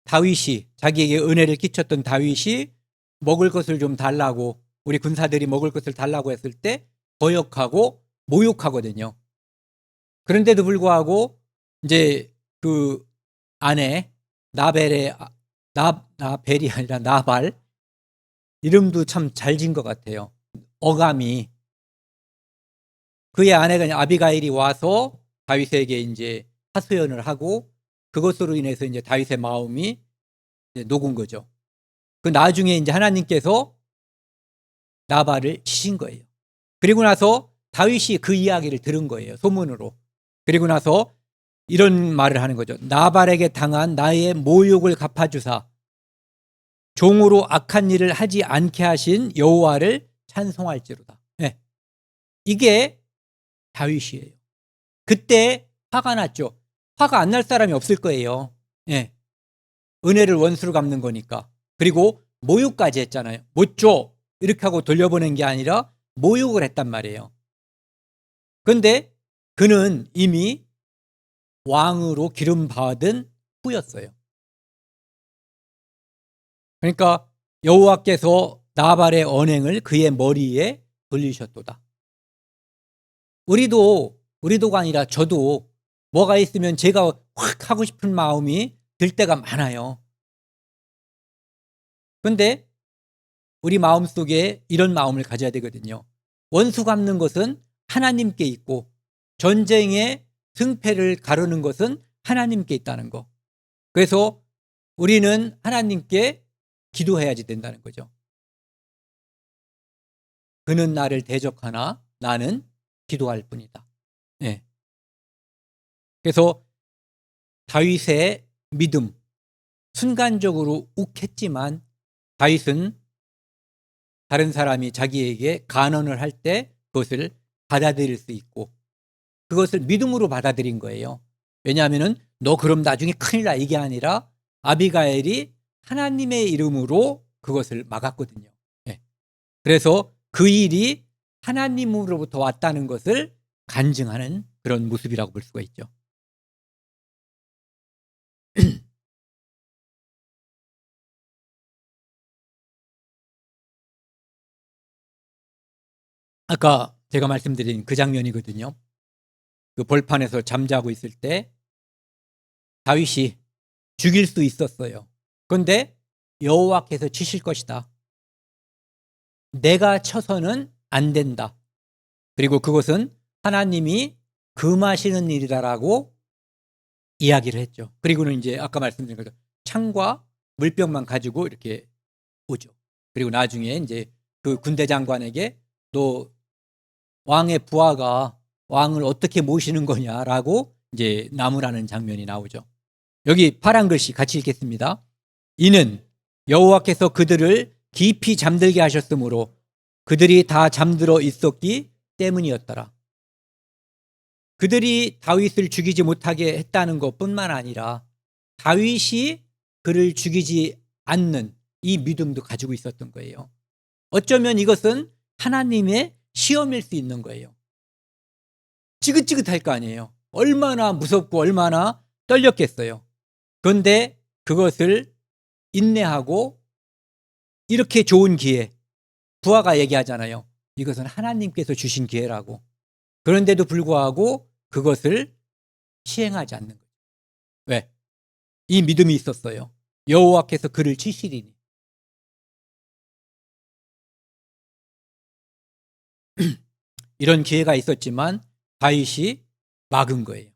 다윗이, 자기에게 은혜를 끼쳤던 다윗이 먹을 것을 좀 달라고, 우리 군사들이 먹을 것을 달라고 했을 때 거역하고 모욕하거든요. 그런데도 불구하고 이제 그 아내 나벨의, 나벨이 아니라 나발, 이름도 참 잘 지은 것 같아요. 어감이. 그의 아내가 아비가일이 와서 다윗에게 이제 하소연을 하고, 그것으로 인해서 이제 다윗의 마음이 이제 녹은 거죠. 그 나중에 이제 하나님께서 나발을 치신 거예요. 그리고 나서 다윗이 그 이야기를 들은 거예요. 소문으로. 그리고 나서 이런 말을 하는 거죠. 나발에게 당한 나의 모욕을 갚아주사 종으로 악한 일을 하지 않게 하신 여호와를 찬송할지로다. 네. 이게 다윗이에요. 그때 화가 났죠. 화가 안 날 사람이 없을 거예요. 네. 은혜를 원수로 갚는 거니까. 그리고 모욕까지 했잖아요. 못 줘, 이렇게 하고 돌려보낸 게 아니라 모욕을 했단 말이에요. 그런데 그는 이미 왕으로 기름 받은 후였어요. 그러니까 여호와께서 나발의 언행을 그의 머리에 돌리셨도다. 우리도가 아니라 저도 뭐가 있으면 제가 확 하고 싶은 마음이 들 때가 많아요. 그런데 우리 마음속에 이런 마음을 가져야 되거든요. 원수 갚는 것은 하나님께 있고 전쟁의 승패를 가르는 것은 하나님께 있다는 거. 그래서 우리는 하나님께 기도해야지 된다는 거죠. 그는 나를 대적하나 나는 기도할 뿐이다. 네. 그래서 다윗의 믿음, 순간적으로 욱했지만 다윗은 다른 사람이 자기에게 간언을 할 때 그것을 받아들일 수 있고, 그것을 믿음으로 받아들인 거예요. 왜냐하면 너 그럼 나중에 큰일 나, 이게 아니라 아비가일이 하나님의 이름으로 그것을 막았거든요. 네. 그래서 그 일이 하나님으로부터 왔다는 것을 간증하는 그런 모습이라고 볼 수가 있죠. 아까 제가 말씀드린 그 장면이거든요. 그 벌판에서 잠자고 있을 때 다윗이 죽일 수 있었어요. 그런데 여호와께서 치실 것이다. 내가 쳐서는 안 된다. 그리고 그것은 하나님이 금하시는 일이다라고 이야기를 했죠. 그리고는 이제 아까 말씀드린 거죠. 창과 물병만 가지고 이렇게 오죠. 그리고 나중에 이제 그 군대 장관에게 너 왕의 부하가 왕을 어떻게 모시는 거냐라고 이제 나무라는 장면이 나오죠. 여기 파란 글씨 같이 읽겠습니다. 이는 여호와께서 그들을 깊이 잠들게 하셨으므로 그들이 다 잠들어 있었기 때문이었더라. 그들이 다윗을 죽이지 못하게 했다는 것뿐만 아니라 다윗이 그를 죽이지 않는 이 믿음도 가지고 있었던 거예요. 어쩌면 이것은 하나님의 시험일 수 있는 거예요. 지긋지긋할 거 아니에요. 얼마나 무섭고 얼마나 떨렸겠어요. 그런데 그것을 인내하고, 이렇게 좋은 기회, 부하가 얘기하잖아요. 이것은 하나님께서 주신 기회라고. 그런데도 불구하고 그것을 시행하지 않는 거예요. 왜? 이 믿음이 있었어요. 여호와께서 그를 치시리니. 이런 기회가 있었지만 다윗이 막은 거예요.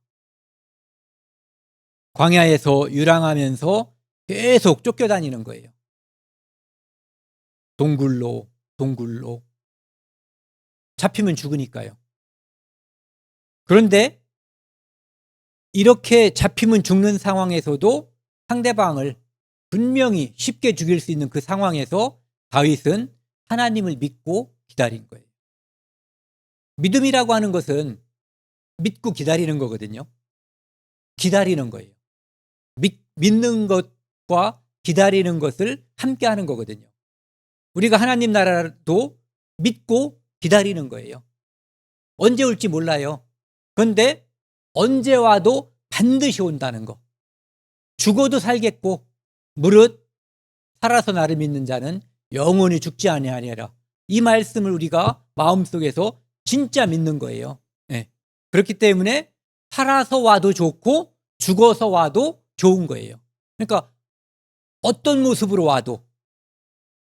광야에서 유랑하면서 계속 쫓겨다니는 거예요. 동굴로 동굴로. 잡히면 죽으니까요. 그런데 이렇게 잡히면 죽는 상황에서도 상대방을 분명히 쉽게 죽일 수 있는 그 상황에서 다윗은 하나님을 믿고 기다린 거예요. 믿음이라고 하는 것은 믿고 기다리는 거거든요. 기다리는 거예요. 믿는 것과 기다리는 것을 함께 하는 거거든요. 우리가 하나님 나라도 믿고 기다리는 거예요. 언제 올지 몰라요. 그런데 언제 와도 반드시 온다는 거. 죽어도 살겠고 무릇 살아서 나를 믿는 자는 영원히 죽지 아니하리라. 이 말씀을 우리가 마음속에서 진짜 믿는 거예요. 네. 그렇기 때문에 살아서 와도 좋고 죽어서 와도 좋은 거예요. 그러니까 어떤 모습으로 와도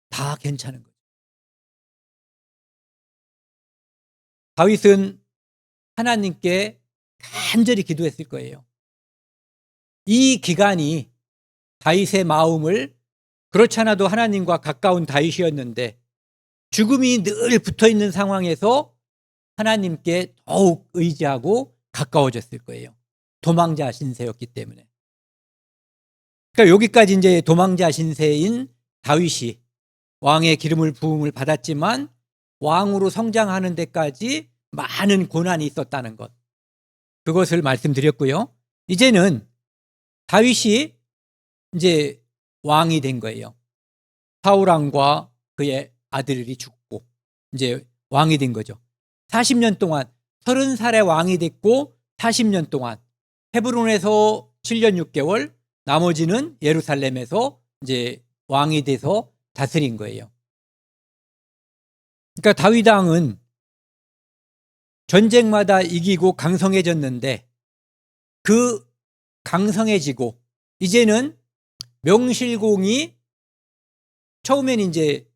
다 괜찮은 거예요. 다윗은 하나님께 간절히 기도했을 거예요. 이 기간이 다윗의 마음을, 그렇지 않아도 하나님과 가까운 다윗이었는데 죽음이 늘 붙어있는 상황에서 하나님께 더욱 의지하고 가까워졌을 거예요. 도망자 신세였기 때문에. 그러니까 여기까지 이제 도망자 신세인 다윗이 왕의 기름을 부음을 받았지만 왕으로 성장하는 데까지 많은 고난이 있었다는 것. 그것을 말씀드렸고요. 이제는 다윗이 이제 왕이 된 거예요. 사울왕과 그의 아들이 죽고 이제 왕이 된 거죠. 40년 동안 30살에 왕이 됐고 40년 동안 헤브론에서 7년 6개월, 나머지는 예루살렘에서 이제 왕이 돼서 다스린 거예요. 그러니까 다윗 왕은 전쟁마다 이기고 강성해졌는데 그 강성해지고 이제는 명실공히, 처음엔 이제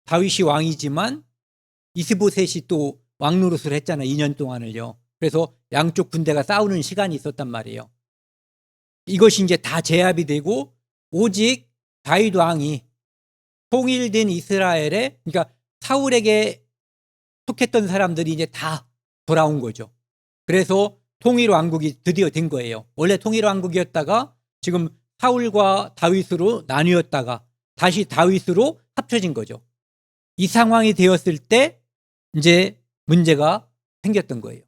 다윗이 왕이지만 이스보셋이 또 왕 노릇을 했잖아요. 2년 동안을요. 그래서 양쪽 군대가 싸우는 시간이 있었단 말이에요. 이것이 이제 다 제압이 되고 오직 다윗 왕이 통일된 이스라엘에, 그러니까 사울에게 속했던 사람들이 이제 다 돌아온 거죠. 그래서 통일 왕국이 드디어 된 거예요. 원래 통일 왕국이었다가 지금 사울과 다윗으로 나뉘었다가 다시 다윗으로 합쳐진 거죠. 이 상황이 되었을 때 이제 문제가 생겼던 거예요.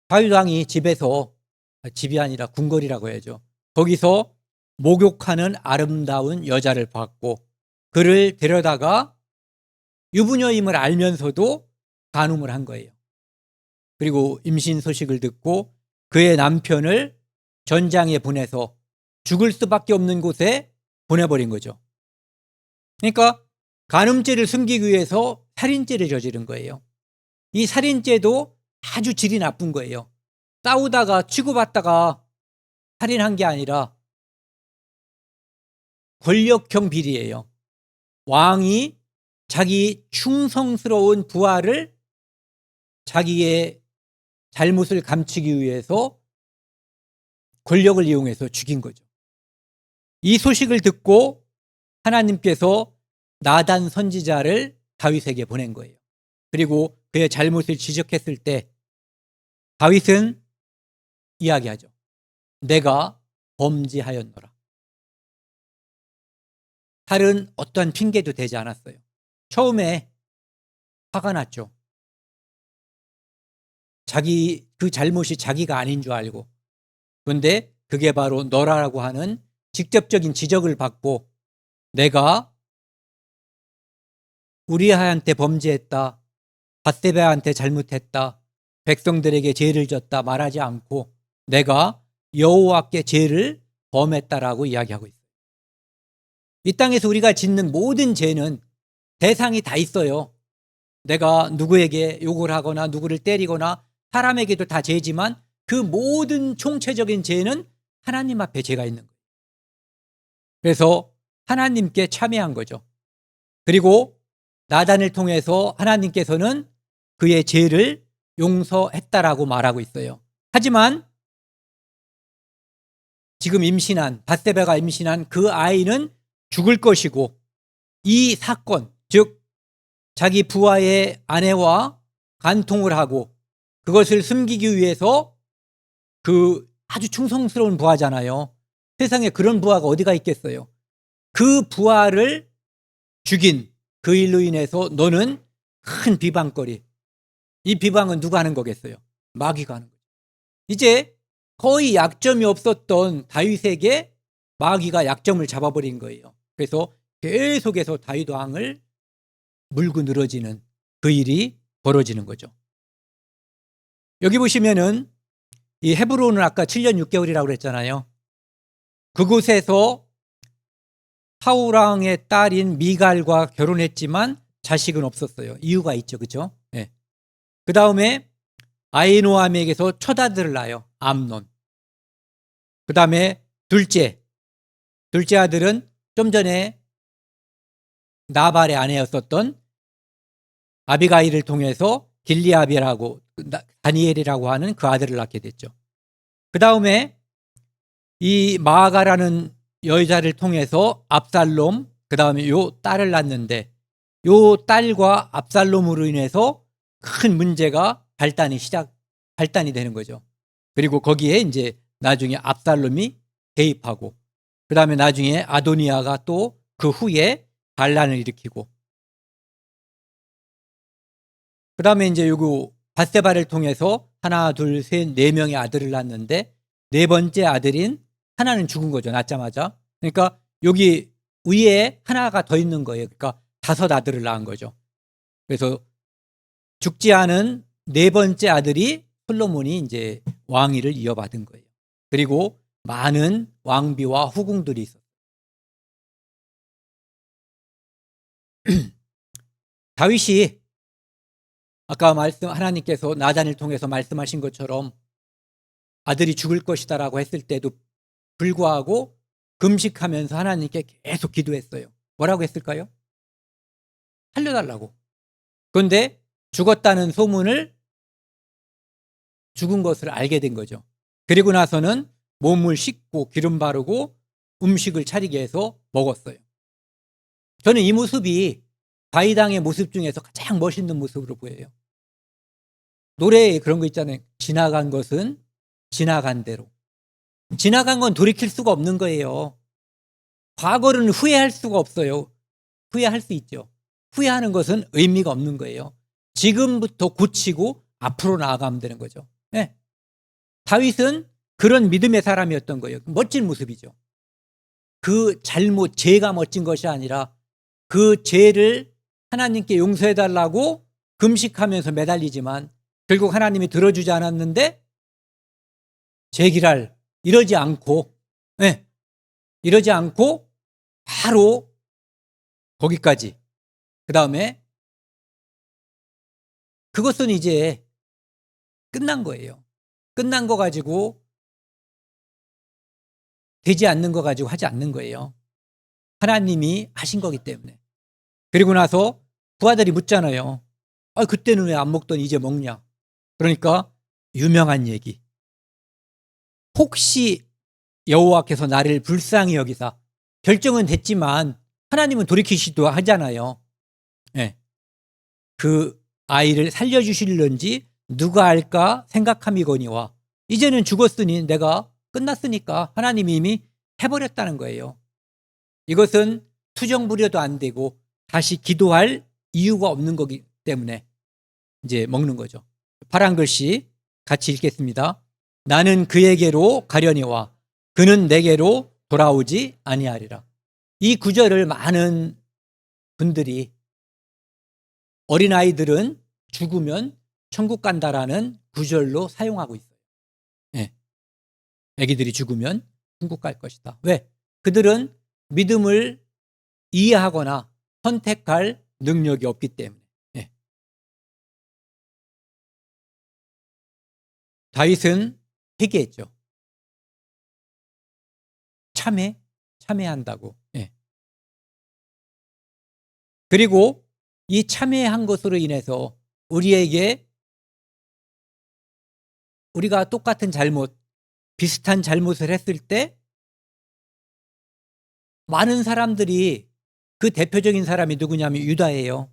다윗 왕이 집에서, 집이 아니라 궁궐이라고 해야죠. 거기서 목욕하는 아름다운 여자를 봤고 그를 데려다가 유부녀임을 알면서도 간음을 한 거예요. 그리고 임신 소식을 듣고 그의 남편을 전장에 보내서 죽을 수밖에 없는 곳에 보내버린 거죠. 그러니까 간음죄를 숨기기 위해서 살인죄를 저지른 거예요. 이 살인죄도 아주 질이 나쁜 거예요. 싸우다가 치고받다가 살인한 게 아니라 권력형 비리예요. 왕이 자기 충성스러운 부하를 자기의 잘못을 감추기 위해서 권력을 이용해서 죽인 거죠. 이 소식을 듣고 하나님께서 나단 선지자를 다윗에게 보낸 거예요. 그리고 그의 잘못을 지적했을 때 다윗은 이야기하죠. 내가 범죄하였노라. 다른 어떠한 핑계도 되지 않았어요. 처음에 화가 났죠. 그 잘못이 자기가 아닌 줄 알고. 그런데 그게 바로 너라고 하는 직접적인 지적을 받고 내가 우리아한테 범죄했다, 밧세바한테 잘못했다, 백성들에게 죄를 졌다 말하지 않고 내가 여호와께 죄를 범했다라고 이야기하고 있어요. 이 땅에서 우리가 짓는 모든 죄는 대상이 다 있어요. 내가 누구에게 욕을 하거나 누구를 때리거나 사람에게도 다 죄지만 그 모든 총체적인 죄는 하나님 앞에 죄가 있는 거예요. 그래서 하나님께 참회한 거죠. 그리고 나단을 통해서 하나님께서는 그의 죄를 용서했다라고 말하고 있어요. 하지만 지금 밧세바가 임신한 그 아이는 죽을 것이고 이 사건, 즉 자기 부하의 아내와 간통을 하고 그것을 숨기기 위해서 그 아주 충성스러운 부하잖아요. 세상에 그런 부하가 어디가 있겠어요. 그 부하를 죽인 그 일로 인해서 너는 큰 비방거리. 이 비방은 누가 하는 거겠어요? 마귀가 하는 거죠. 이제 거의 약점이 없었던 다윗에게 마귀가 약점을 잡아버린 거예요. 그래서 계속해서 다윗 왕을 물고 늘어지는 그 일이 벌어지는 거죠. 여기 보시면은 이 헤브론은 아까 7년 6개월이라고 그랬잖아요. 그곳에서 사울 왕의 딸인 미갈과 결혼했지만 자식은 없었어요. 이유가 있죠. 그렇죠? 네. 그 다음에 아히노암에게서 첫 아들을 낳아요. 암논. 그 다음에 둘째 아들은 좀 전에 나발의 아내였었던 아비가일을 통해서 길리압이라고 다니엘이라고 하는 그 아들을 낳게 됐죠. 그 다음에 이 마아가라는 여자를 통해서 압살롬, 그 다음에 요 딸을 낳는데 요 딸과 압살롬으로 인해서 큰 문제가 발단이 되는 거죠. 그리고 거기에 이제 나중에 압살롬이 개입하고 그 다음에 나중에 아도니아가 또 그 후에 반란을 일으키고 그 다음에 이제 요거 밧세바를 통해서 하나, 둘, 셋, 네 명의 아들을 낳았는데 네 번째 아들인 하나는 죽은 거죠. 낳자마자. 그러니까 여기 위에 하나가 더 있는 거예요. 그러니까 5 아들을 낳은 거죠. 그래서 죽지 않은 네 번째 아들이 솔로몬이 이제 왕위를 이어받은 거예요. 그리고 많은 왕비와 후궁들이 있었어요. 다윗이 아까 하나님께서 나단을 통해서 말씀하신 것처럼 아들이 죽을 것이다라고 했을 때도 불구하고 금식하면서 하나님께 계속 기도했어요. 뭐라고 했을까요? 살려달라고. 그런데 죽었다는 소문을 죽은 것을 알게 된 거죠. 그리고 나서는 몸을 씻고 기름 바르고 음식을 차리게 해서 먹었어요. 저는 이 모습이 다윗 왕의 모습 중에서 가장 멋있는 모습으로 보여요. 노래에 그런 거 있잖아요. 지나간 것은 지나간 대로. 지나간 건 돌이킬 수가 없는 거예요. 과거는 후회할 수가 없어요. 후회할 수 있죠. 후회하는 것은 의미가 없는 거예요. 지금부터 고치고 앞으로 나아가면 되는 거죠. 네. 다윗은 그런 믿음의 사람이었던 거예요. 멋진 모습이죠. 그 잘못, 죄가 멋진 것이 아니라 그 죄를 하나님께 용서해달라고 금식하면서 매달리지만 결국 하나님이 들어주지 않았는데 제기랄 이러지 않고 바로 거기까지. 그 다음에 그것은 이제 끝난 거예요. 끝난 거 가지고 되지 않는 거 가지고 하지 않는 거예요. 하나님이 하신 거기 때문에. 그리고 나서 부하들이 묻잖아요. 그때는 왜 안 먹더니 이제 먹냐. 그러니까 유명한 얘기. 혹시 여호와께서 나를 불쌍히 여기사 결정은 됐지만 하나님은 돌이키시도 하잖아요. 네. 그 아이를 살려주실런지 누가 알까 생각함이거니와 이제는 죽었으니 내가 끝났으니까 하나님이 이미 해버렸다는 거예요. 이것은 투정 부려도 안 되고 다시 기도할 이유가 없는 거기 때문에 이제 먹는 거죠. 파란 글씨 같이 읽겠습니다. 나는 그에게로 가려니와 그는 내게로 돌아오지 아니하리라. 이 구절을 많은 분들이 어린아이들은 죽으면 천국 간다라는 구절로 사용하고 있어요. 네. 아기들이 죽으면 천국 갈 것이다. 왜? 그들은 믿음을 이해하거나 선택할 능력이 없기 때문에. 네. 다윗은 회개했죠. 참회한다고. 네. 그리고 이 참회한 것으로 인해서 우리가 똑같은 잘못, 비슷한 잘못을 했을 때 많은 사람들이 그 대표적인 사람이 누구냐면 유다예요.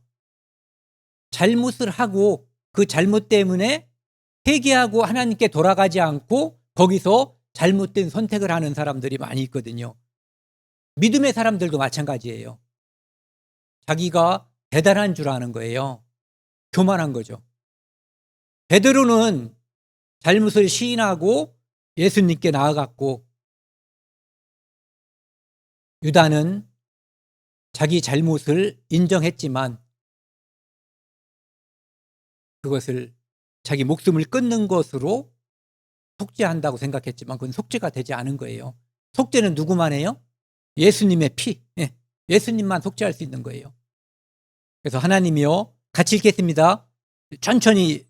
잘못을 하고 그 잘못 때문에 회개하고 하나님께 돌아가지 않고 거기서 잘못된 선택을 하는 사람들이 많이 있거든요. 믿음의 사람들도 마찬가지예요. 자기가 대단한 줄 아는 거예요. 교만한 거죠. 베드로는 잘못을 시인하고 예수님께 나아갔고, 유다는 자기 잘못을 인정했지만 그것을 자기 목숨을 끊는 것으로 속죄한다고 생각했지만 그건 속죄가 되지 않은 거예요. 속죄는 누구만 해요? 예수님의 피. 예수님만 속죄할 수 있는 거예요. 그래서 하나님이요, 같이 읽겠습니다. 천천히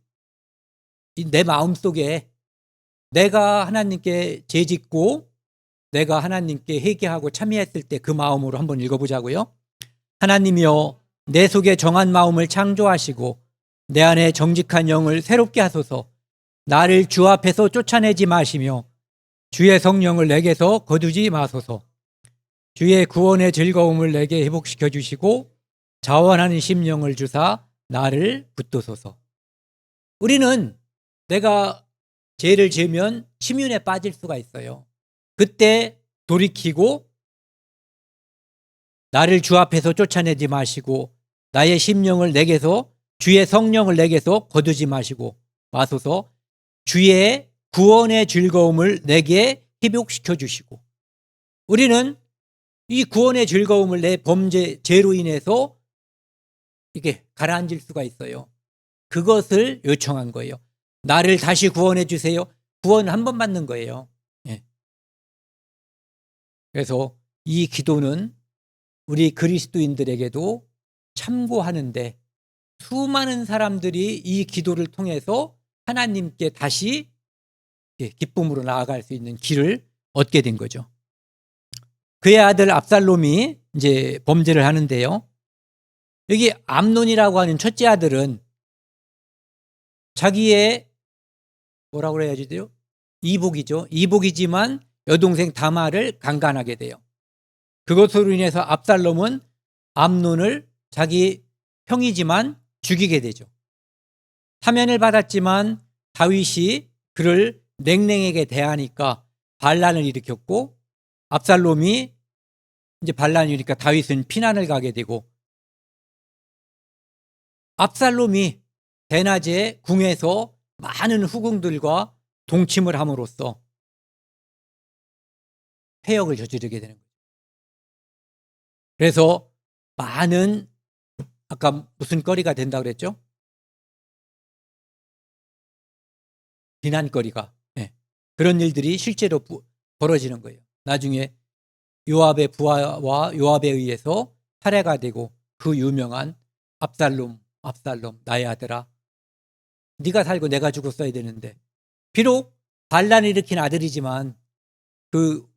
내 마음속에 내가 하나님께 죄짓고 내가 하나님께 회개하고 참여했을 때 그 마음으로 한번 읽어보자고요. 하나님이여, 내 속에 정한 마음을 창조하시고 내 안에 정직한 영을 새롭게 하소서. 나를 주 앞에서 쫓아내지 마시며 주의 성령을 내게서 거두지 마소서. 주의 구원의 즐거움을 내게 회복시켜 주시고 자원하는 심령을 주사 나를 붙드소서. 우리는 내가 죄를 지으면 심윤에 빠질 수가 있어요. 그때 돌이키고 나를 주 앞에서 쫓아내지 마시고 나의 심령을 내게서, 주의 성령을 내게서 거두지 마시고 마소서. 주의 구원의 즐거움을 내게 회복시켜 주시고, 우리는 이 구원의 즐거움을 내 범죄, 죄로 인해서 이게 가라앉을 수가 있어요. 그것을 요청한 거예요. 나를 다시 구원해 주세요. 구원 한 번 받는 거예요. 그래서 이 기도는 우리 그리스도인들에게도 참고하는데, 수많은 사람들이 이 기도를 통해서 하나님께 다시 기쁨으로 나아갈 수 있는 길을 얻게 된 거죠. 그의 아들 압살롬이 이제 범죄를 하는데요. 여기 암논이라고 하는 첫째 아들은 자기의 뭐라고 그래야지 돼요? 이복이죠. 이복이지만 여동생 다말을 강간하게 돼요. 그것으로 인해서 압살롬은 암논을 자기 형이지만 죽이게 되죠. 사면을 받았지만 다윗이 그를 냉랭하게 대하니까 반란을 일으켰고, 압살롬이 이제 반란이 일으키니까 다윗은 피난을 가게 되고, 압살롬이 대낮에 궁에서 많은 후궁들과 동침을 함으로써 패역을 저지르게 되는 거예요. 그래서 많은, 아까 무슨 거리가 된다고 그랬죠? 비난거리가. 그런 일들이 실제로 벌어지는 거예요. 나중에 요압의 부하와 요압에 의해서 살해가 되고, 그 유명한 압살롬 나의 아들아, 네가 살고 내가 죽었어야 되는데, 비록 반란을 일으킨 아들이지만 그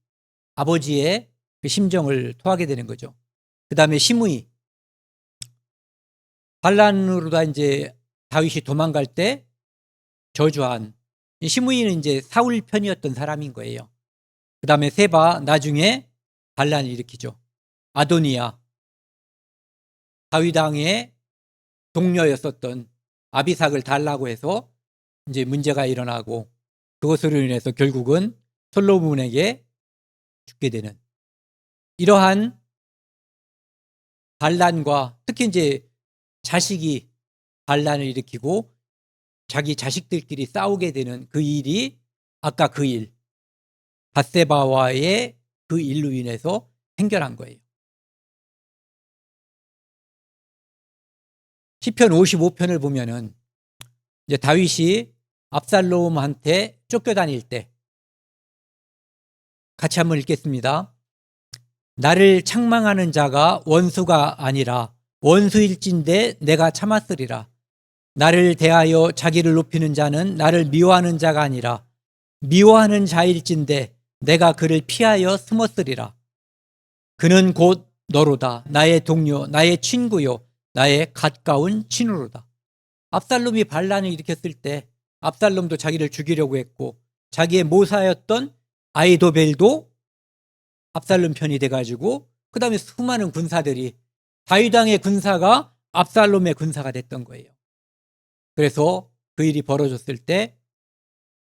아버지의 그 심정을 토하게 되는 거죠. 그 다음에 시므이, 반란으로 다 이제 다윗이 도망갈 때 저주한 시므이는 이제 사울 편이었던 사람인 거예요. 그 다음에 세바, 나중에 반란을 일으키죠. 아도니아, 다윗 왕의 동료였었던 아비삭을 달라고 해서 이제 문제가 일어나고, 그것으로 인해서 결국은 솔로몬에게 죽게 되는 이러한 반란과, 특히 이제 자식이 반란을 일으키고 자기 자식들끼리 싸우게 되는 그 일이, 아까 그 일, 밧세바와의 그 일로 인해서 행결한 거예요. 시편 55편을 보면은 이제 다윗이 압살롬한테 쫓겨다닐 때, 같이 한번 읽겠습니다. 나를 책망하는 자가 원수가 아니라 원수일진데 내가 참았으리라. 나를 대하여 자기를 높이는 자는 나를 미워하는 자가 아니라 미워하는 자일진데 내가 그를 피하여 숨었으리라. 그는 곧 너로다. 나의 동료, 나의 친구요, 나의 가까운 친구로다. 압살롬이 반란을 일으켰을 때 압살롬도 자기를 죽이려고 했고, 자기의 모사였던 아히도벨도 압살롬 편이 돼가지고, 그 다음에 수많은 군사들이, 다윗 왕의 군사가 압살롬의 군사가 됐던 거예요. 그래서 그 일이 벌어졌을 때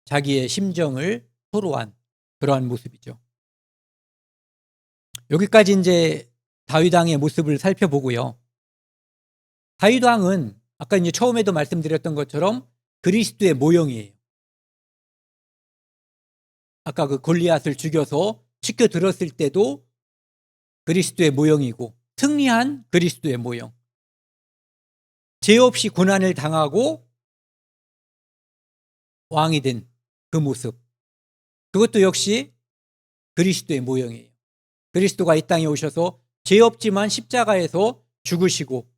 자기의 심정을 토로한 그러한 모습이죠. 여기까지 이제 다윗 왕의 모습을 살펴보고요. 다윗 왕은 아까 이제 처음에도 말씀드렸던 것처럼 그리스도의 모형이에요. 아까 그 골리앗을 죽여서 치켜 들었을 때도 그리스도의 모형이고, 승리한 그리스도의 모형. 죄 없이 고난을 당하고 왕이 된 그 모습. 그것도 역시 그리스도의 모형이에요. 그리스도가 이 땅에 오셔서 죄 없지만 십자가에서 죽으시고,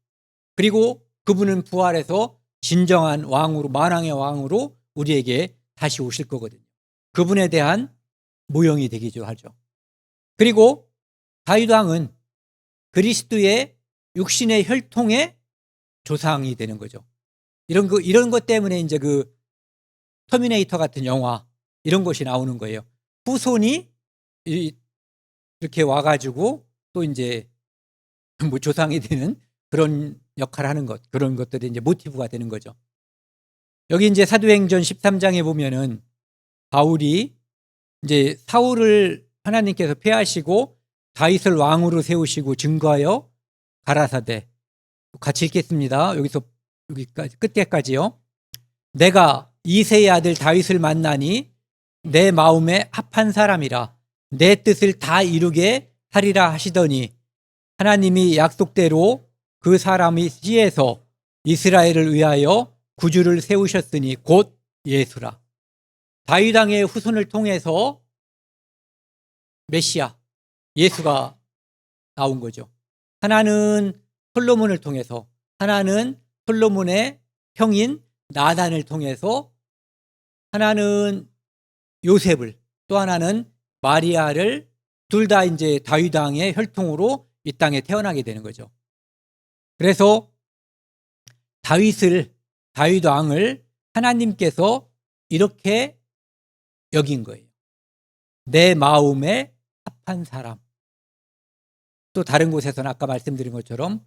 그리고 그분은 부활해서 진정한 왕으로, 만왕의 왕으로 우리에게 다시 오실 거거든요. 그분에 대한 모형이 되기도 하죠. 그리고 다윗 왕은 그리스도의 육신의 혈통의 조상이 되는 거죠. 이런 것 때문에 이제 그 터미네이터 같은 영화, 이런 것이 나오는 거예요. 후손이 이렇게 와가지고 또 이제 뭐 조상이 되는 그런 역할을 하는 것, 그런 것들이 이제 모티브가 되는 거죠. 여기 이제 사도행전 13장에 보면은 바울이 이제 사울을 하나님께서 폐하시고 다윗을 왕으로 세우시고 증거하여 가라사대, 같이 읽겠습니다. 여기까지 끝에까지요. 내가 이새의 아들 다윗을 만나니 내 마음에 합한 사람이라 내 뜻을 다 이루게 하리라 하시더니 하나님이 약속대로 그 사람이 씨에서 이스라엘을 위하여 구주를 세우셨으니 곧 예수라. 다윗 왕의 후손을 통해서 메시아 예수가 나온 거죠. 하나는 솔로몬을 통해서, 하나는 솔로몬의 형인 나단을 통해서, 하나는 요셉을, 또 하나는 마리아를, 둘 다 이제 다윗 왕의 혈통으로 이 땅에 태어나게 되는 거죠. 그래서 다윗 왕을 하나님께서 이렇게 여긴 거예요. 내 마음에 합한 사람. 또 다른 곳에서는 아까 말씀드린 것처럼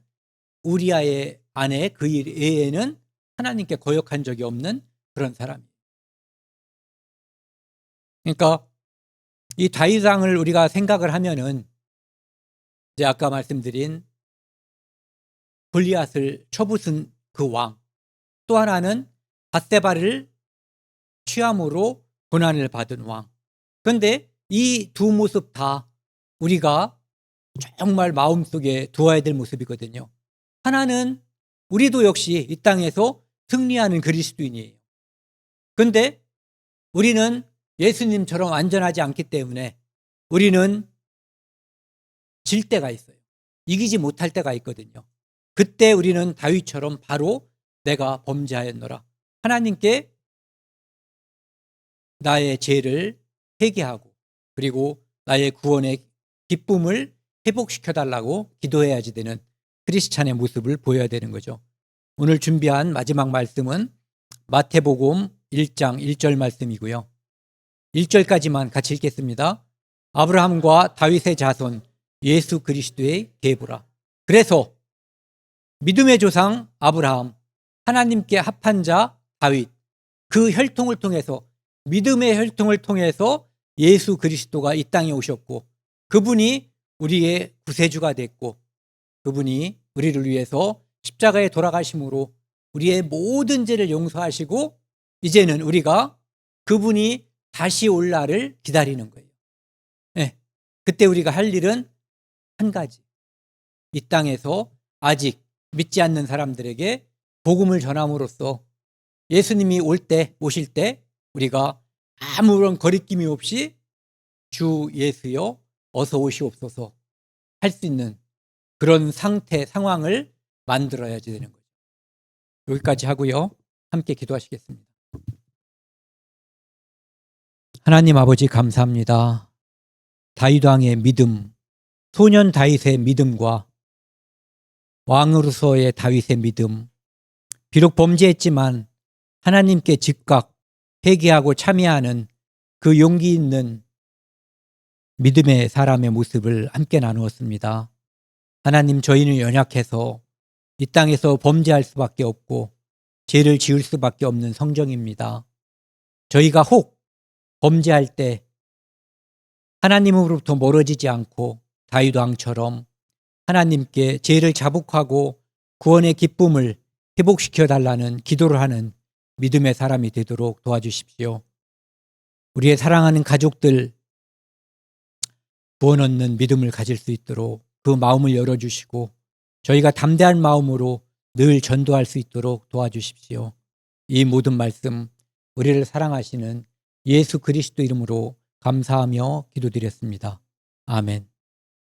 우리아의 아내 그 애에는 하나님께 거역한 적이 없는 그런 사람이에요. 그러니까 이 다윗 왕을 우리가 생각을 하면은 이제 아까 말씀드린 골리앗을 쳐부순 그 왕, 또 하나는 밧세바를 취함으로 고난을 받은 왕. 그런데 이 두 모습 다 우리가 정말 마음속에 두어야 될 모습이거든요. 하나는 우리도 역시 이 땅에서 승리하는 그리스도인이에요. 그런데 우리는 예수님처럼 완전하지 않기 때문에 우리는 질 때가 있어요. 이기지 못할 때가 있거든요. 그때 우리는 다윗처럼 바로 내가 범죄하였노라, 하나님께 나의 죄를 회개하고 그리고 나의 구원의 기쁨을 회복시켜달라고 기도해야지 되는 크리스찬의 모습을 보여야 되는 거죠. 오늘 준비한 마지막 말씀은 마태복음 1장 1절 말씀이고요. 1절까지만 같이 읽겠습니다. 아브라함과 다윗의 자손 예수 그리스도의 계보라. 그래서 믿음의 조상 아브라함, 하나님께 합한 자 다윗, 그 혈통을 통해서, 믿음의 혈통을 통해서 예수 그리스도가 이 땅에 오셨고, 그분이 우리의 구세주가 됐고, 그분이 우리를 위해서 십자가에 돌아가심으로 우리의 모든 죄를 용서하시고, 이제는 우리가 그분이 다시 올 날을 기다리는 거예요. 네. 그때 우리가 할 일은 한 가지. 이 땅에서 아직 믿지 않는 사람들에게 복음을 전함으로써 예수님이 오실 때 우리가 아무런 거리낌이 없이 주 예수여 어서 오시옵소서 할 수 있는 그런 상황을 만들어야지 되는 거죠. 여기까지 하고요. 함께 기도하시겠습니다. 하나님 아버지 감사합니다. 다윗 왕의 믿음, 소년 다윗의 믿음과 왕으로서의 다윗의 믿음, 비록 범죄했지만 하나님께 즉각 회개하고 참여하는 그 용기 있는 믿음의 사람의 모습을 함께 나누었습니다. 하나님, 저희는 연약해서 이 땅에서 범죄할 수밖에 없고 죄를 지을 수밖에 없는 성정입니다. 저희가 혹 범죄할 때 하나님으로부터 멀어지지 않고 다윗 왕처럼 하나님께 죄를 자복하고 구원의 기쁨을 회복시켜 달라는 기도를 하는 믿음의 사람이 되도록 도와주십시오. 우리의 사랑하는 가족들 구원 얻는 믿음을 가질 수 있도록 그 마음을 열어주시고 저희가 담대한 마음으로 늘 전도할 수 있도록 도와주십시오. 이 모든 말씀 우리를 사랑하시는 예수 그리스도 이름으로 감사하며 기도드렸습니다. 아멘.